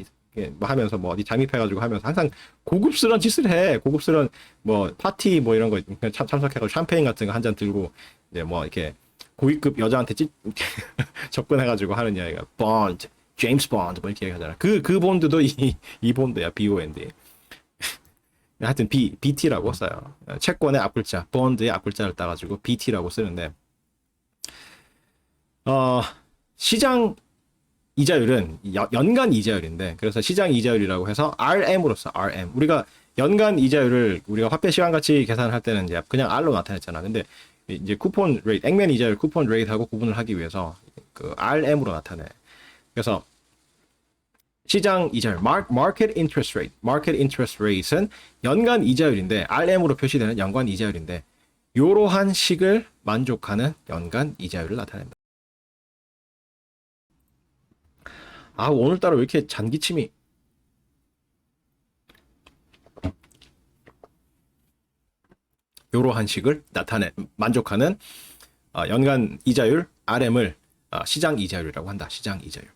뭐 하면서 뭐 어디 잠입해가지고 하면서 항상 고급스러운 짓을 해. 고급스러운 뭐 파티 뭐 이런 거 참석해가지고 샴페인 같은 거 한 잔 들고 이제 뭐 이렇게 고위급 여자한테 접근해가지고 하는 이야기가 본드, 제임스 본드 뭐 이렇게 얘기하잖아. 그 본드도 이 본드야, BOND. 하여튼 BT라고 써요. 채권의 앞글자, 본드의 앞글자를 따가지고 BT라고 쓰는데, 시장 이자율은 연간 이자율인데, 그래서 시장 이자율이라고 해서 RM으로 써. RM. 우리가 연간 이자율을 우리가 화폐 시간 가치 계산할 때는 이제 그냥 R로 나타냈잖아. 근데 이제 쿠폰 레이트, 액면 이자율 쿠폰 레이트하고 구분을 하기 위해서 그 RM으로 나타내. 그래서 시장 이자율, market interest rate은 연간 이자율인데, RM으로 표시되는 연간 이자율인데, 이러한 식을 만족하는 연간 이자율을 나타낸다. 아, 오늘따라 왜 이렇게 잔기침이. 이러한 식을 만족하는 연간 이자율 RM을 시장 이자율이라고 한다. 시장 이자율.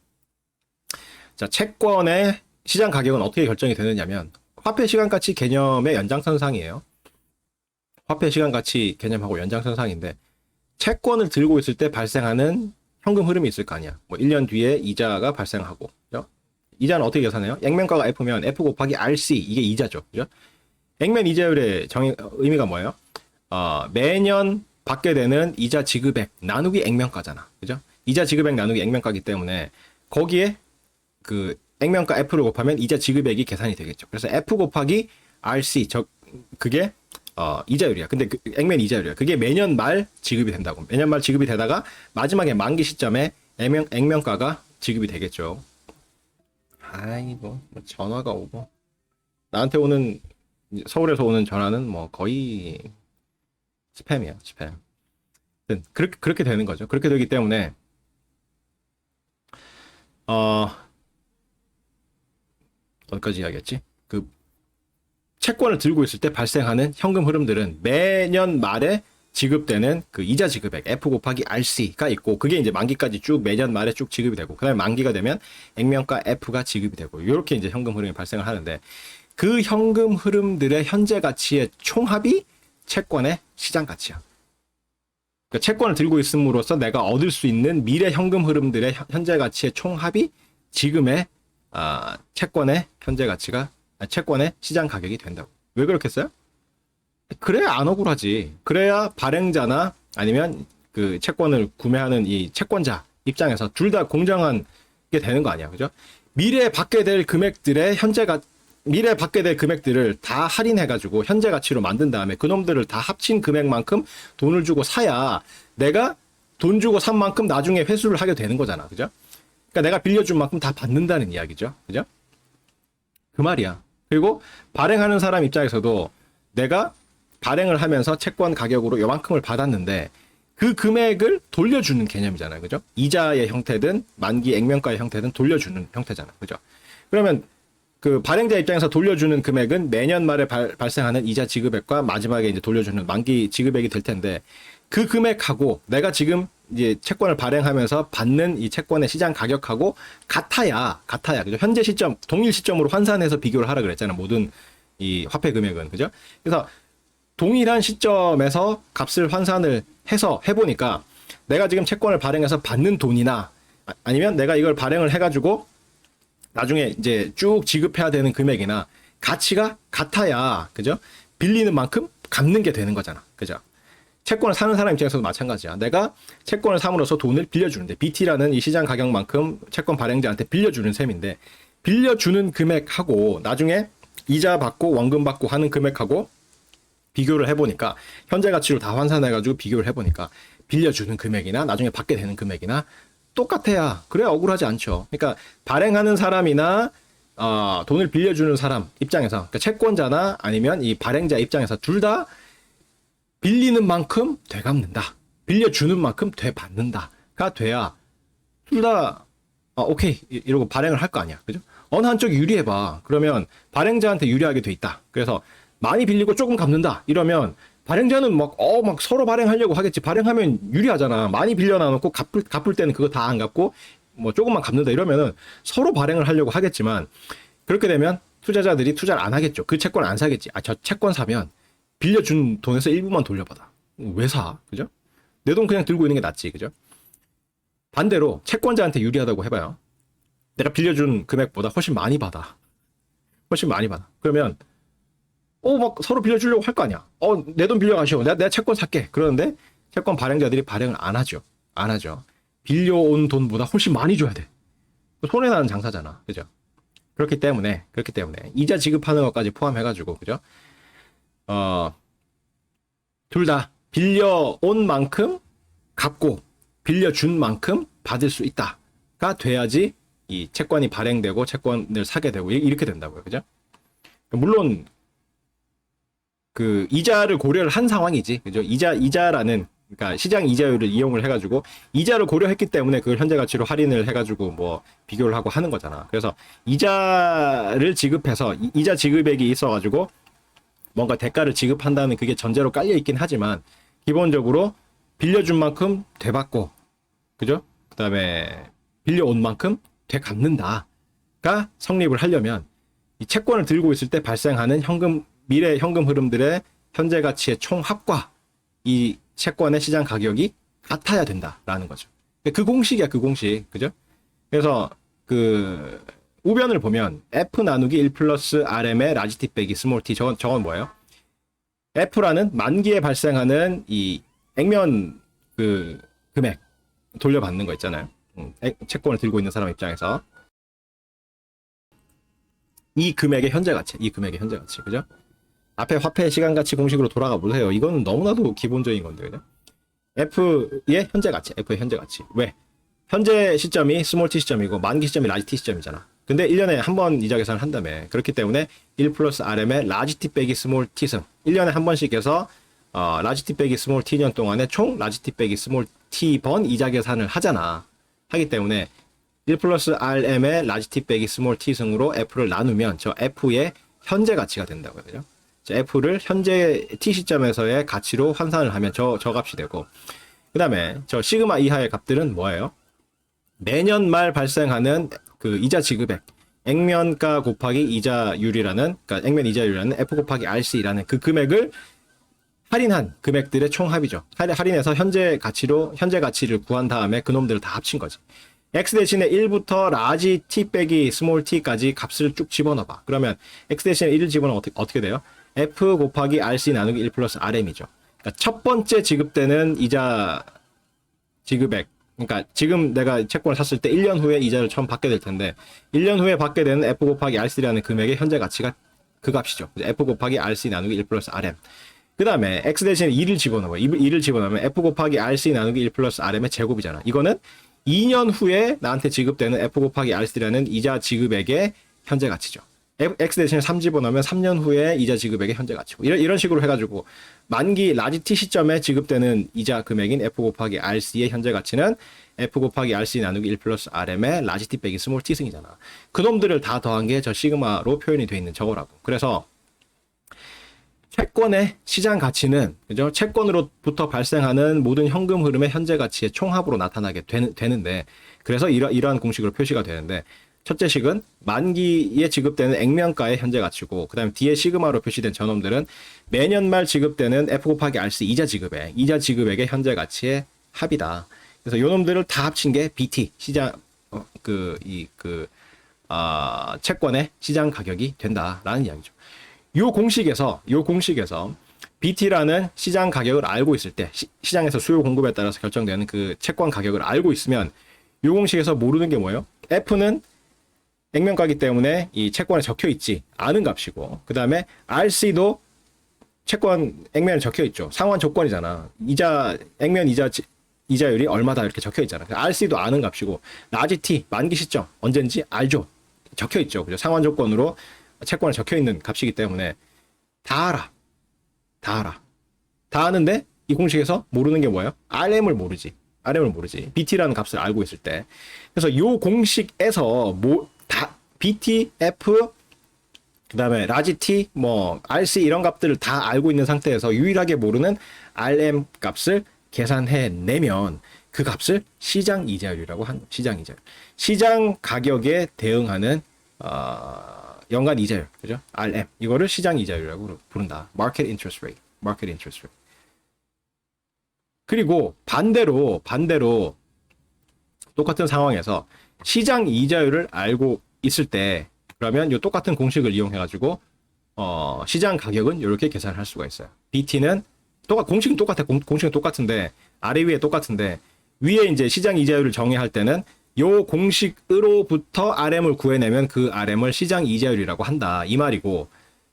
자, 채권의 시장 가격은 어떻게 결정이 되느냐면 화폐 시간 가치 개념의 연장선상이에요. 화폐 시간 가치 개념하고 연장선상인데 채권을 들고 있을 때 발생하는 현금 흐름이 있을 거 아니야. 뭐 1년 뒤에 이자가 발생하고. 그죠? 이자는 어떻게 계산해요? 액면가가 F면 F 곱하기 RC 이게 이자죠. 그죠? 액면 이자율의 의미가 뭐예요? 매년 받게 되는 이자 지급액 나누기 액면가잖아. 그죠? 이자 지급액 나누기 액면가이기 때문에 거기에 그 액면가 F를 곱하면 이자 지급액이 계산이 되겠죠. 그래서 F 곱하기 RC 그게 이자율이야. 근데 그 액면 이자율이야. 그게 매년 말 지급이 된다고. 매년 말 지급이 되다가 마지막에 만기 시점에 액면가가 지급이 되겠죠. 아이고 전화가 오고 나한테 오는 서울에서 오는 전화는 뭐 거의 스팸이야, 스팸. 그렇게 되는 거죠. 그렇게 되기 때문에 어디까지 이야기했지? 그 채권을 들고 있을 때 발생하는 현금 흐름들은 매년 말에 지급되는 그 이자 지급액 F 곱하기 RC가 있고 그게 이제 만기까지 쭉 매년 말에 쭉 지급이 되고 그다음에 만기가 되면 액면가 F가 지급이 되고 이렇게 이제 현금 흐름이 발생을 하는데 그 현금 흐름들의 현재 가치의 총합이 채권의 시장 가치야. 그러니까 채권을 들고 있음으로써 내가 얻을 수 있는 미래 현금 흐름들의 현재 가치의 총합이 지금의 채권의 현재 가치가 채권의 시장 가격이 된다고. 왜 그렇겠어요? 그래야 안 억울하지. 그래야 발행자나 아니면 그 채권을 구매하는 이 채권자 입장에서 둘 다 공정한 게 되는 거 아니야, 그죠? 미래에 받게 될 금액들의 미래에 받게 될 금액들을 다 할인해가지고 현재 가치로 만든 다음에 그놈들을 다 합친 금액만큼 돈을 주고 사야 내가 돈 주고 산 만큼 나중에 회수를 하게 되는 거잖아, 그죠? 그러니까 내가 빌려준 만큼 다 받는다는 이야기죠, 그죠? 그 말이야. 그리고 발행하는 사람 입장에서도 내가 발행을 하면서 채권 가격으로 요만큼을 받았는데 그 금액을 돌려주는 개념이잖아요, 그죠? 이자의 형태든 만기 액면가의 형태든 돌려주는 형태잖아, 그죠? 그러면 그 발행자 입장에서 돌려주는 금액은 매년 말에 발생하는 이자 지급액과 마지막에 이제 돌려주는 만기 지급액이 될 텐데 그 금액하고 내가 지금 이제 채권을 발행하면서 받는 이 채권의 시장 가격하고 같아야 그죠? 현재 시점 동일 시점으로 환산해서 비교를 하라 그랬잖아. 모든 이 화폐 금액은 그죠? 그래서 동일한 시점에서 값을 환산을 해서 해보니까 내가 지금 채권을 발행해서 받는 돈이나 아니면 내가 이걸 발행을 해가지고 나중에 이제 쭉 지급해야 되는 금액이나 가치가 같아야 그죠? 빌리는 만큼 갚는 게 되는 거잖아, 그죠? 채권을 사는 사람 입장에서도 마찬가지야. 내가 채권을 삼으로써 돈을 빌려주는데 BT라는 이 시장 가격만큼 채권 발행자한테 빌려주는 셈인데 빌려주는 금액하고 나중에 이자 받고 원금 받고 하는 금액하고 비교를 해보니까 현재 가치로 다 환산해가지고 비교를 해보니까 빌려주는 금액이나 나중에 받게 되는 금액이나 똑같아야 그래야 억울하지 않죠. 그러니까 발행하는 사람이나 돈을 빌려주는 사람 입장에서 그러니까 채권자나 아니면 이 발행자 입장에서 둘 다 빌리는 만큼 되갚는다. 빌려주는 만큼 되받는다가 돼야 둘 다 오케이 이러고 발행을 할 거 아니야. 그죠? 어느 한쪽이 유리해봐. 그러면 발행자한테 유리하게 돼 있다. 그래서 많이 빌리고 조금 갚는다. 이러면 발행자는 막 서로 발행하려고 하겠지. 발행하면 유리하잖아. 많이 빌려놔놓고 갚을 때는 그거 다 안 갚고 뭐 조금만 갚는다 이러면은 서로 발행을 하려고 하겠지만 그렇게 되면 투자자들이 투자를 안 하겠죠. 그 채권 안 사겠지. 저 채권 사면 빌려준 돈에서 일부만 돌려받아. 왜 사? 그죠? 내 돈 그냥 들고 있는 게 낫지. 그죠? 반대로 채권자한테 유리하다고 해봐요. 내가 빌려준 금액보다 훨씬 많이 받아. 훨씬 많이 받아. 그러면 막 서로 빌려주려고 할 거 아니야. 내 돈 빌려가시오. 내가 채권 살게. 그러는데 채권 발행자들이 발행을 안 하죠. 안 하죠. 빌려온 돈보다 훨씬 많이 줘야 돼. 손해나는 장사잖아. 그죠? 그렇기 때문에 이자 지급하는 것까지 포함해가지고 그죠? 둘 다 빌려온 만큼 갚고 빌려준 만큼 받을 수 있다가 돼야지 이 채권이 발행되고 채권을 사게 되고 이렇게 된다고요. 그죠? 물론 그 이자를 고려를 한 상황이지. 그죠? 이자라는 그러니까 시장 이자율을 이용을 해가지고 이자를 고려했기 때문에 그걸 현재 가치로 할인을 해가지고 뭐 비교를 하고 하는 거잖아. 그래서 이자를 지급해서 이자 지급액이 있어가지고 뭔가 대가를 지급한다는 그게 전제로 깔려 있긴 하지만 기본적으로 빌려준 만큼 되받고, 그죠? 그다음에 빌려온 만큼 되갚는다가 성립을 하려면 이 채권을 들고 있을 때 발생하는 미래 현금 흐름들의 현재 가치의 총합과 이 채권의 시장 가격이 같아야 된다라는 거죠. 그 공식이야, 그 공식. 그죠? 그래서 그 우변을 보면 F 나누기 1 플러스 RM의 라지 t 빼기 스몰 t, 저건 뭐예요? F라는 만기에 발생하는 이 액면 그 금액 돌려받는 거 있잖아요. 채권을 들고 있는 사람 입장에서 이 금액의 현재 가치, 그죠? 앞에 화폐 시간 가치 공식으로 돌아가 보세요. 이거는 너무나도 기본적인 건데, 그죠? F의 현재 가치, 왜? 현재 시점이 스몰 t 시점이고 만기 시점이 라지 t 시점이잖아. 근데 1년에 한 번 이자 계산을 한다며. 그렇기 때문에 1 플러스 RM의 라지 t 빼기 스몰 t승. 1년에 한 번씩 해서 라지 t 빼기 스몰 t년 동안에 총 라지 t 빼기 스몰 t번 이자 계산을 하기 때문에 1 플러스 RM의 라지 t 빼기 스몰 t승으로 F를 나누면 저 F의 현재 가치가 된다고요. 그죠? F를 현재 t 시점에서의 가치로 환산을 하면 저 값이 되고, 그 다음에 저 시그마 이하의 값들은 뭐예요? 매년 말 발생하는 그 이자 지급액, 액면가 곱하기 이자율이라는, 그러니까 액면 이자율이라는 F 곱하기 RC라는 그 금액을 할인한 금액들의 총합이죠. 할인해서 현재 가치를 구한 다음에 그놈들을 다 합친 거지. X 대신에 1부터 라지 t 빼기 스몰 t까지 값을 쭉 집어넣어봐. 그러면 X 대신에 1을 집어넣으면 어떻게 돼요? F 곱하기 RC 나누기 1 플러스 RM이죠. 그러니까 첫 번째 지급되는 이자 지급액, 그러니까 지금 내가 채권을 샀을 때 1년 후에 이자를 처음 받게 될 텐데 1년 후에 받게 되는 F 곱하기 RC라는 금액의 현재 가치가 그 값이죠. F 곱하기 RC 나누기 1 플러스 RM. 그 다음에 X 대신에 2를 집어넣어요. 2를 집어넣으면 F 곱하기 RC 나누기 1 플러스 RM의 제곱이잖아. 이거는 2년 후에 나한테 지급되는 F 곱하기 RC라는 이자 지급액의 현재 가치죠. X 대신에 3 집어넣으면 3년 후에 이자 지급액의 현재 가치고, 이런 식으로 해가지고 만기 라지 t 시점에 지급되는 이자 금액인 F 곱하기 RC의 현재 가치는 F 곱하기 RC 나누기 1 플러스 RM의 라지 t 빼기 스몰 t승이잖아. 그놈들을 다 더한 게 저 시그마로 표현이 되어 있는 저거라고. 그래서 채권의 시장 가치는, 그죠? 채권으로부터 발생하는 모든 현금 흐름의 현재 가치의 총합으로 나타나게 되는데, 그래서 이러한 공식으로 표시가 되는데, 첫째 식은 만기에 지급되는 액면가의 현재 가치고, 그 다음에 뒤에 시그마로 표시된 저놈들은 매년 말 지급되는 F 곱하기 RC 이자 지급액의 현재 가치의 합이다. 그래서 요놈들을 다 합친 게 BT, 시장, 채권의 시장 가격이 된다라는 이야기죠. 요 공식에서 BT라는 시장 가격을 알고 있을 때, 시장에서 수요 공급에 따라서 결정되는 그 채권 가격을 알고 있으면 요 공식에서 모르는 게 뭐예요? F는 액면가기 때문에 이 채권에 적혀 있지 않은 값이고, 그 다음에 RC도 채권 액면에 적혀 있죠. 상환 조건이잖아. 액면 이자율이 얼마다 이렇게 적혀 있잖아. RC도 아는 값이고, 라지 T 만기 시점 언젠지 알죠. 적혀 있죠. 그죠? 상환 조건으로 채권에 적혀 있는 값이기 때문에 다 아는데 이 공식에서 모르는 게 뭐예요? RM을 모르지. BT라는 값을 알고 있을 때. 그래서 이 공식에서 BT, F, 그 다음에 라지 T, RC 이런 값들을 다 알고 있는 상태에서 유일하게 모르는 RM 값을 계산해내면 그 값을 시장 이자율이라고 하는, 시장 가격에 대응하는 연간 이자율, 그죠? RM. 이거를 시장 이자율이라고 부른다. Market interest rate. 그리고 반대로 똑같은 상황에서 시장 이자율을 알고 있을 때, 그러면 이 똑같은 공식을 이용해가지고 시장 가격은 이렇게 계산할 수가 있어요. BT는 공식은 똑같은데 아래 위에 똑같은데 위에 이제 시장 이자율을 정의할 때는 요 공식으로부터 RM을 구해내면 그 RM을 시장 이자율이라고 한다 이 말이고,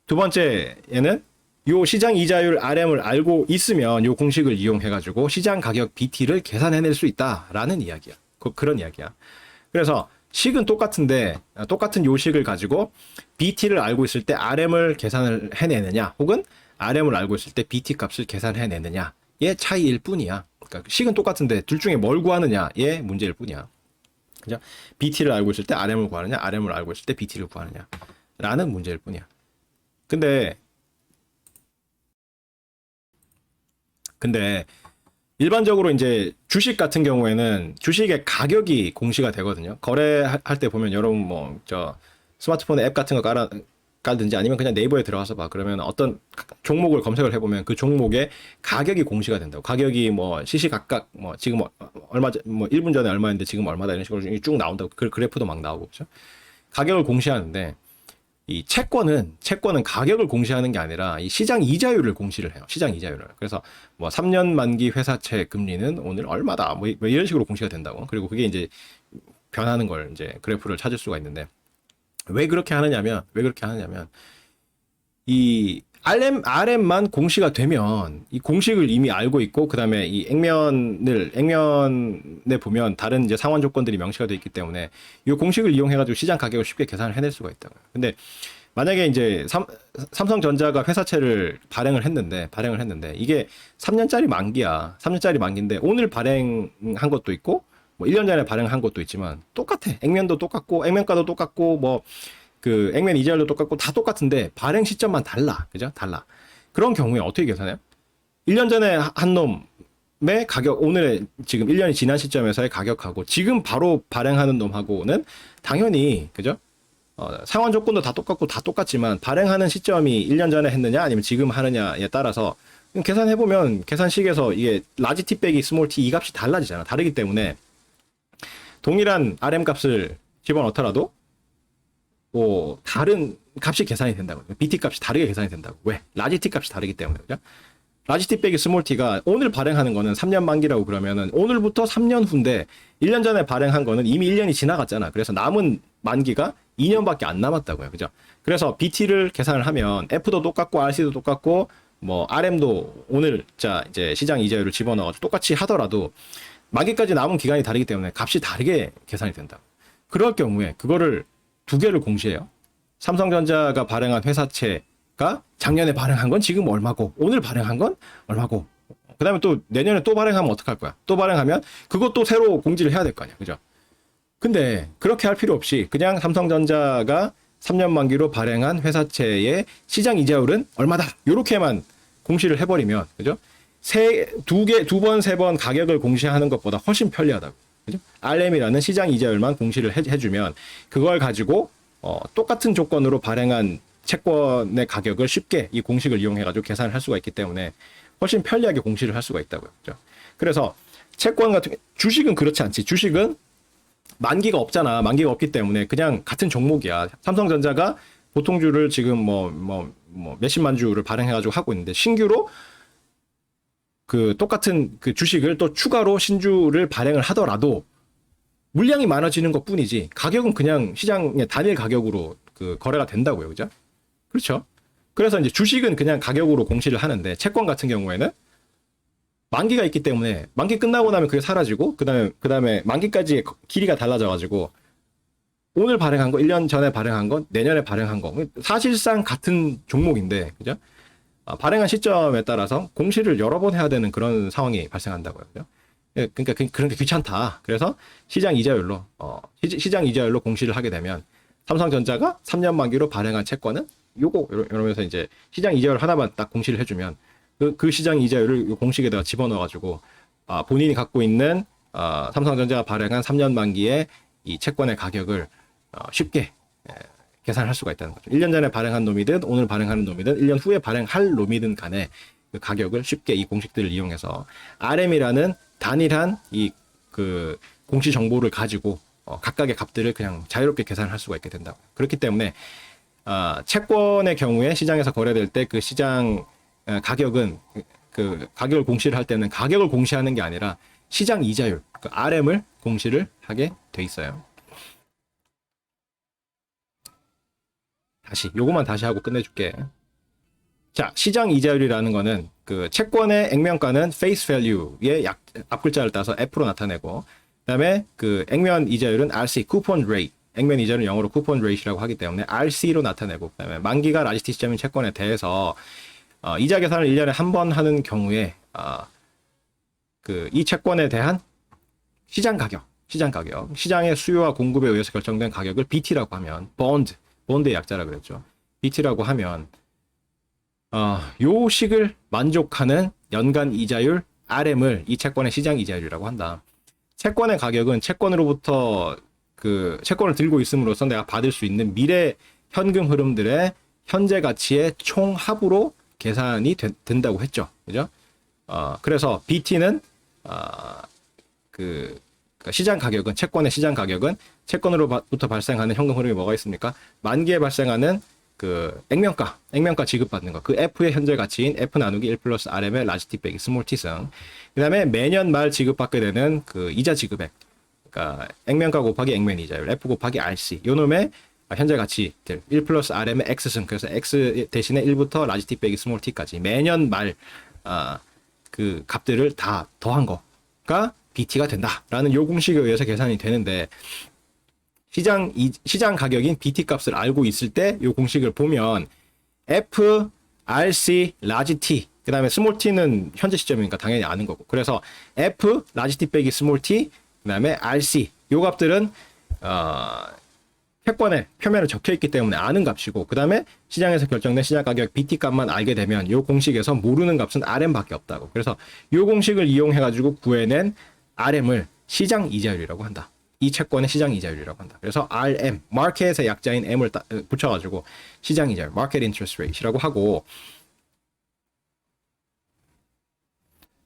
두 번째에는 요 시장 이자율 RM을 알고 있으면 요 공식을 이용해가지고 시장 가격 BT를 계산해낼 수 있다라는 이야기야. 그런 이야기야. 그래서 식은 똑같은데 똑같은 요식을 가지고 BT를 알고 있을 때 RM을 계산을 해내느냐, 혹은 RM을 알고 있을 때 BT 값을 계산해내느냐, 차이일 뿐이야. 그러니까 식은 똑같은데 둘 중에 뭘 구하느냐의 문제일 뿐이야. 그죠? BT를 알고 있을 때 RM을 구하느냐, RM을 알고 있을 때 BT를 구하느냐 라는 문제일 뿐이야. 근데 일반적으로 이제 주식 같은 경우에는 주식의 가격이 공시가 되거든요. 거래할 때 보면 여러분 뭐 저 스마트폰에 앱 같은 거 깔든지 아니면 그냥 네이버에 들어가서 봐. 그러면 어떤 종목을 검색을 해보면 그 종목의 가격이 공시가 된다고. 가격이 뭐 시시각각 뭐 지금 얼마 뭐 1분 전에 얼마인데 지금 얼마다 이런 식으로 쭉 나온다고. 그 그래프도 막 나오고 그렇죠. 가격을 공시하는데 이 채권은 가격을 공시하는 게 아니라 이 시장 이자율을 공시를 해요. 시장 이자율을. 그래서 뭐 3년 만기 회사채 금리는 오늘 얼마다 뭐 이런 식으로 공시가 된다고. 그리고 그게 이제 변하는 걸 이제 그래프를 찾을 수가 있는데 왜 그렇게 하느냐면 이 RM만 공시가 되면 이 공식을 이미 알고 있고 그다음에 이 액면에 보면 다른 이제 상환 조건들이 명시가 되어 있기 때문에 이 공식을 이용해 가지고 시장 가격을 쉽게 계산을 해낼 수가 있다고요. 근데 만약에 이제 삼성전자가 회사채를 발행을 했는데 이게 3년짜리 만기야. 3년짜리 만기인데 오늘 발행한 것도 있고 뭐 1년 전에 발행한 것도 있지만 똑같아. 액면도 똑같고 액면가도 똑같고 뭐 그 액면 이자율도 똑같고 다 똑같은데 발행 시점만 달라. 그죠? 달라. 그런 경우에 어떻게 계산해요? 1년 전에 한 놈의 가격, 오늘의 지금 1년이 지난 시점에서의 가격하고 지금 바로 발행하는 놈하고는 당연히, 그죠? 상환 조건도 다 똑같고 다 똑같지만 발행하는 시점이 1년 전에 했느냐 아니면 지금 하느냐에 따라서 계산해보면 계산식에서 이게 라지 t 빼기 스몰 t 이 값이 달라지잖아. 다르기 때문에 동일한 RM 값을 집어넣더라도 뭐 다른 값이 계산이 된다고. BT 값이 다르게 계산이 된다고. 왜? 라지 t 값이 다르기 때문에. 그죠? 라지 t 빼기 스몰 t가 오늘 발행하는 거는 3년 만기라고 그러면은 오늘부터 3년 후인데 1년 전에 발행한 거는 이미 1년이 지나갔잖아. 그래서 남은 만기가 2년밖에 안 남았다고요. 그죠? 그래서 BT를 계산을 하면 F도 똑같고 RC도 똑같고 뭐 RM도 오늘 이제 시장 이자율을 집어넣어서 똑같이 하더라도 만기까지 남은 기간이 다르기 때문에 값이 다르게 계산이 된다. 그럴 경우에 그거를 두 개를 공시해요. 삼성전자가 발행한 회사채가 작년에 발행한 건 지금 얼마고 오늘 발행한 건 얼마고 그 다음에 또 내년에 또 발행하면 어떡할 거야. 또 발행하면 그것도 새로 공지를 해야 될 거 아니야. 그죠? 근데 그렇게 할 필요 없이 그냥 삼성전자가 3년 만기로 발행한 회사채의 시장 이자율은 얼마다 요렇게만 공시를 해버리면 그죠? 두 번, 세 번 가격을 공시하는 것보다 훨씬 편리하다고. 그죠? RM이라는 시장 이자율만 공시를 해주면 그걸 가지고 똑같은 조건으로 발행한 채권의 가격을 쉽게 이 공식을 이용해가지고 계산을 할 수가 있기 때문에 훨씬 편리하게 공시를 할 수가 있다고요. 그죠? 그래서 채권 같은 주식은 그렇지 않지. 주식은 만기가 없잖아. 만기가 없기 때문에 그냥 같은 종목이야. 삼성전자가 보통주를 지금 몇십만 주를 발행해가지고 하고 있는데 신규로 그 똑같은 그 주식을 또 추가로 신주를 발행을 하더라도 물량이 많아지는 것 뿐이지 가격은 그냥 시장의 단일 가격으로 그 거래가 된다고요. 그죠? 그렇죠. 그래서 이제 주식은 그냥 가격으로 공시를 하는데 채권 같은 경우에는 만기가 있기 때문에 만기 끝나고 나면 그게 사라지고 그다음에 만기까지의 길이가 달라져가지고 오늘 발행한 거, 1년 전에 발행한 건 내년에 발행한 거 사실상 같은 종목인데 그죠? 발행한 시점에 따라서 공시를 여러 번 해야 되는 그런 상황이 발생한다고요. 그죠? 그러니까 그런 게 귀찮다. 그래서 시장 이자율로 공시를 하게 되면 삼성전자가 3년 만기로 발행한 채권은 요거 이러면서 이제 시장 이자율 하나만 딱 공시를 해주면 그 시장 이자율을 공식에다가 집어넣어가지고 본인이 갖고 있는 삼성전자가 발행한 3년 만기의 이 채권의 가격을 쉽게 계산할 수가 있다는 거죠. 1년 전에 발행한 놈이든 오늘 발행하는 놈이든 1년 후에 발행할 놈이든 간에 그 가격을 쉽게 이 공식들을 이용해서 RM이라는 단일한 이 그 공시 정보를 가지고 각각의 값들을 그냥 자유롭게 계산할 수가 있게 된다고. 그렇기 때문에 채권의 경우에 시장에서 거래될 때 그 시장 가격은 그 가격을 공시를 할 때는 가격을 공시하는 게 아니라 시장 이자율, 그 RM을 공시를 하게 돼 있어요. 요거만 다시 하고 끝내줄게. 자, 시장 이자율이라는 거는 그 채권의 액면가는 face value의 앞글자를 따서 F로 나타내고, 그다음에 그 액면 이자율은 RC, coupon rate. 액면 이자율은 영어로 coupon rate라고 하기 때문에 RC로 나타내고, 그다음에 만기가 라지티 시점인 채권에 대해서 이자 계산을 1년에 한 번 하는 경우에 이 채권에 대한 시장 가격, 시장의 수요와 공급에 의해서 결정된 가격을 BT라고 하면 본드의 약자라 그랬죠. BT라고 하면 요 식을 만족하는 연간 이자율 RM을 이 채권의 시장 이자율이라고 한다. 채권의 가격은 채권으로부터 채권을 들고 있음으로써 내가 받을 수 있는 미래 현금 흐름들의 현재 가치의 총합으로 계산이 된다고 했죠. 그죠? 그래서 BT는 시장 가격은 채권의 시장 가격은 채권으로부터 발생하는 현금 흐름이 뭐가 있습니까? 만기에 발생하는 액면가 지급받는 거. F의 현재 가치인 F 나누기 1 플러스 RM의 라지 T 빼기 스몰 T승. 그 다음에 매년 말 지급받게 되는 이자 지급액. 그러니까 액면가 곱하기 액면 이자율. F 곱하기 RC. 요 놈의 현재 가치들. 1 플러스 RM의 X승. 그래서 X 대신에 1부터 라지 T 빼기 스몰 T까지. 매년 말, 값들을 다 더한 거가 BT가 된다라는 요 공식에 의해서 계산이 되는데, 시장 가격인 BT 값을 알고 있을 때 요 공식을 보면 F, RC, 라지 T, 그 다음에 스몰 t는 현재 시점이니까 당연히 아는 거고. 그래서 F, 라지 T 빼기 스몰 t, 그 다음에 RC, 요 값들은 채권의 표면에 적혀 있기 때문에 아는 값이고, 그 다음에 시장에서 결정된 시장 가격 BT 값만 알게 되면 요 공식에서 모르는 값은 RM밖에 없다고. 그래서 요 공식을 이용해가지고 구해낸 RM을 시장 이자율이라고 한다. 이 채권의 시장 이자율이라고 한다. 그래서 RM, 마켓의 약자인 M을 붙여가지고 시장 이자율, Market Interest Rate이라고 하고,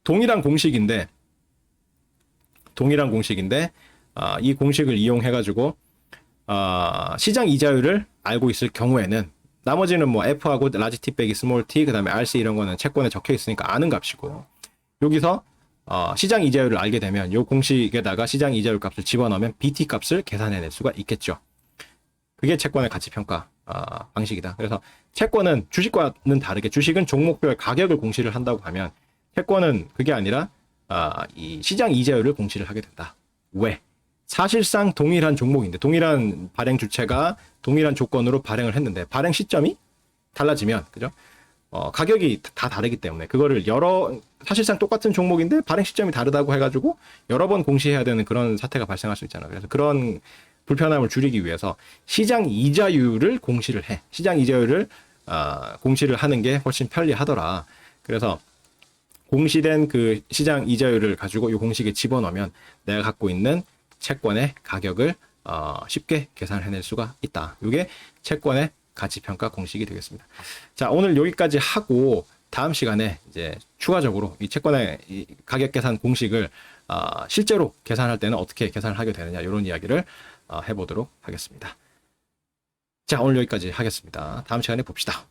동일한 공식인데 이 공식을 이용해가지고 시장 이자율을 알고 있을 경우에는 나머지는 뭐 F하고 라지 T 빼기 스몰 t, 그 다음에 RC 이런 거는 채권에 적혀 있으니까 아는 값이고, 여기서 시장 이자율을 알게 되면 이 공식에다가 시장 이자율 값을 집어넣으면 BT 값을 계산해낼 수가 있겠죠. 그게 채권의 가치평가 방식이다. 그래서 채권은 주식과는 다르게, 주식은 종목별 가격을 공시를 한다고 하면 채권은 그게 아니라 이 시장 이자율을 공시를 하게 된다. 왜? 사실상 동일한 종목인데, 동일한 발행 주체가 동일한 조건으로 발행을 했는데 발행 시점이 달라지면, 그죠? 가격이 다 다르기 때문에 그거를 사실상 똑같은 종목인데 발행 시점이 다르다고 해가지고 여러 번 공시해야 되는 그런 사태가 발생할 수 있잖아요. 그래서 그런 불편함을 줄이기 위해서 시장 이자율을 공시를 해. 시장 이자율을 공시를 하는 게 훨씬 편리하더라. 그래서 공시된 그 시장 이자율을 가지고 이 공식에 집어넣으면 내가 갖고 있는 채권의 가격을 쉽게 계산해낼 수가 있다. 이게 채권의 가치평가 공식이 되겠습니다. 자, 오늘 여기까지 하고 다음 시간에 이제 추가적으로 이 채권의 이 가격 계산 공식을 실제로 계산할 때는 어떻게 계산을 하게 되느냐, 이런 이야기를 해보도록 하겠습니다. 자, 오늘 여기까지 하겠습니다. 다음 시간에 봅시다.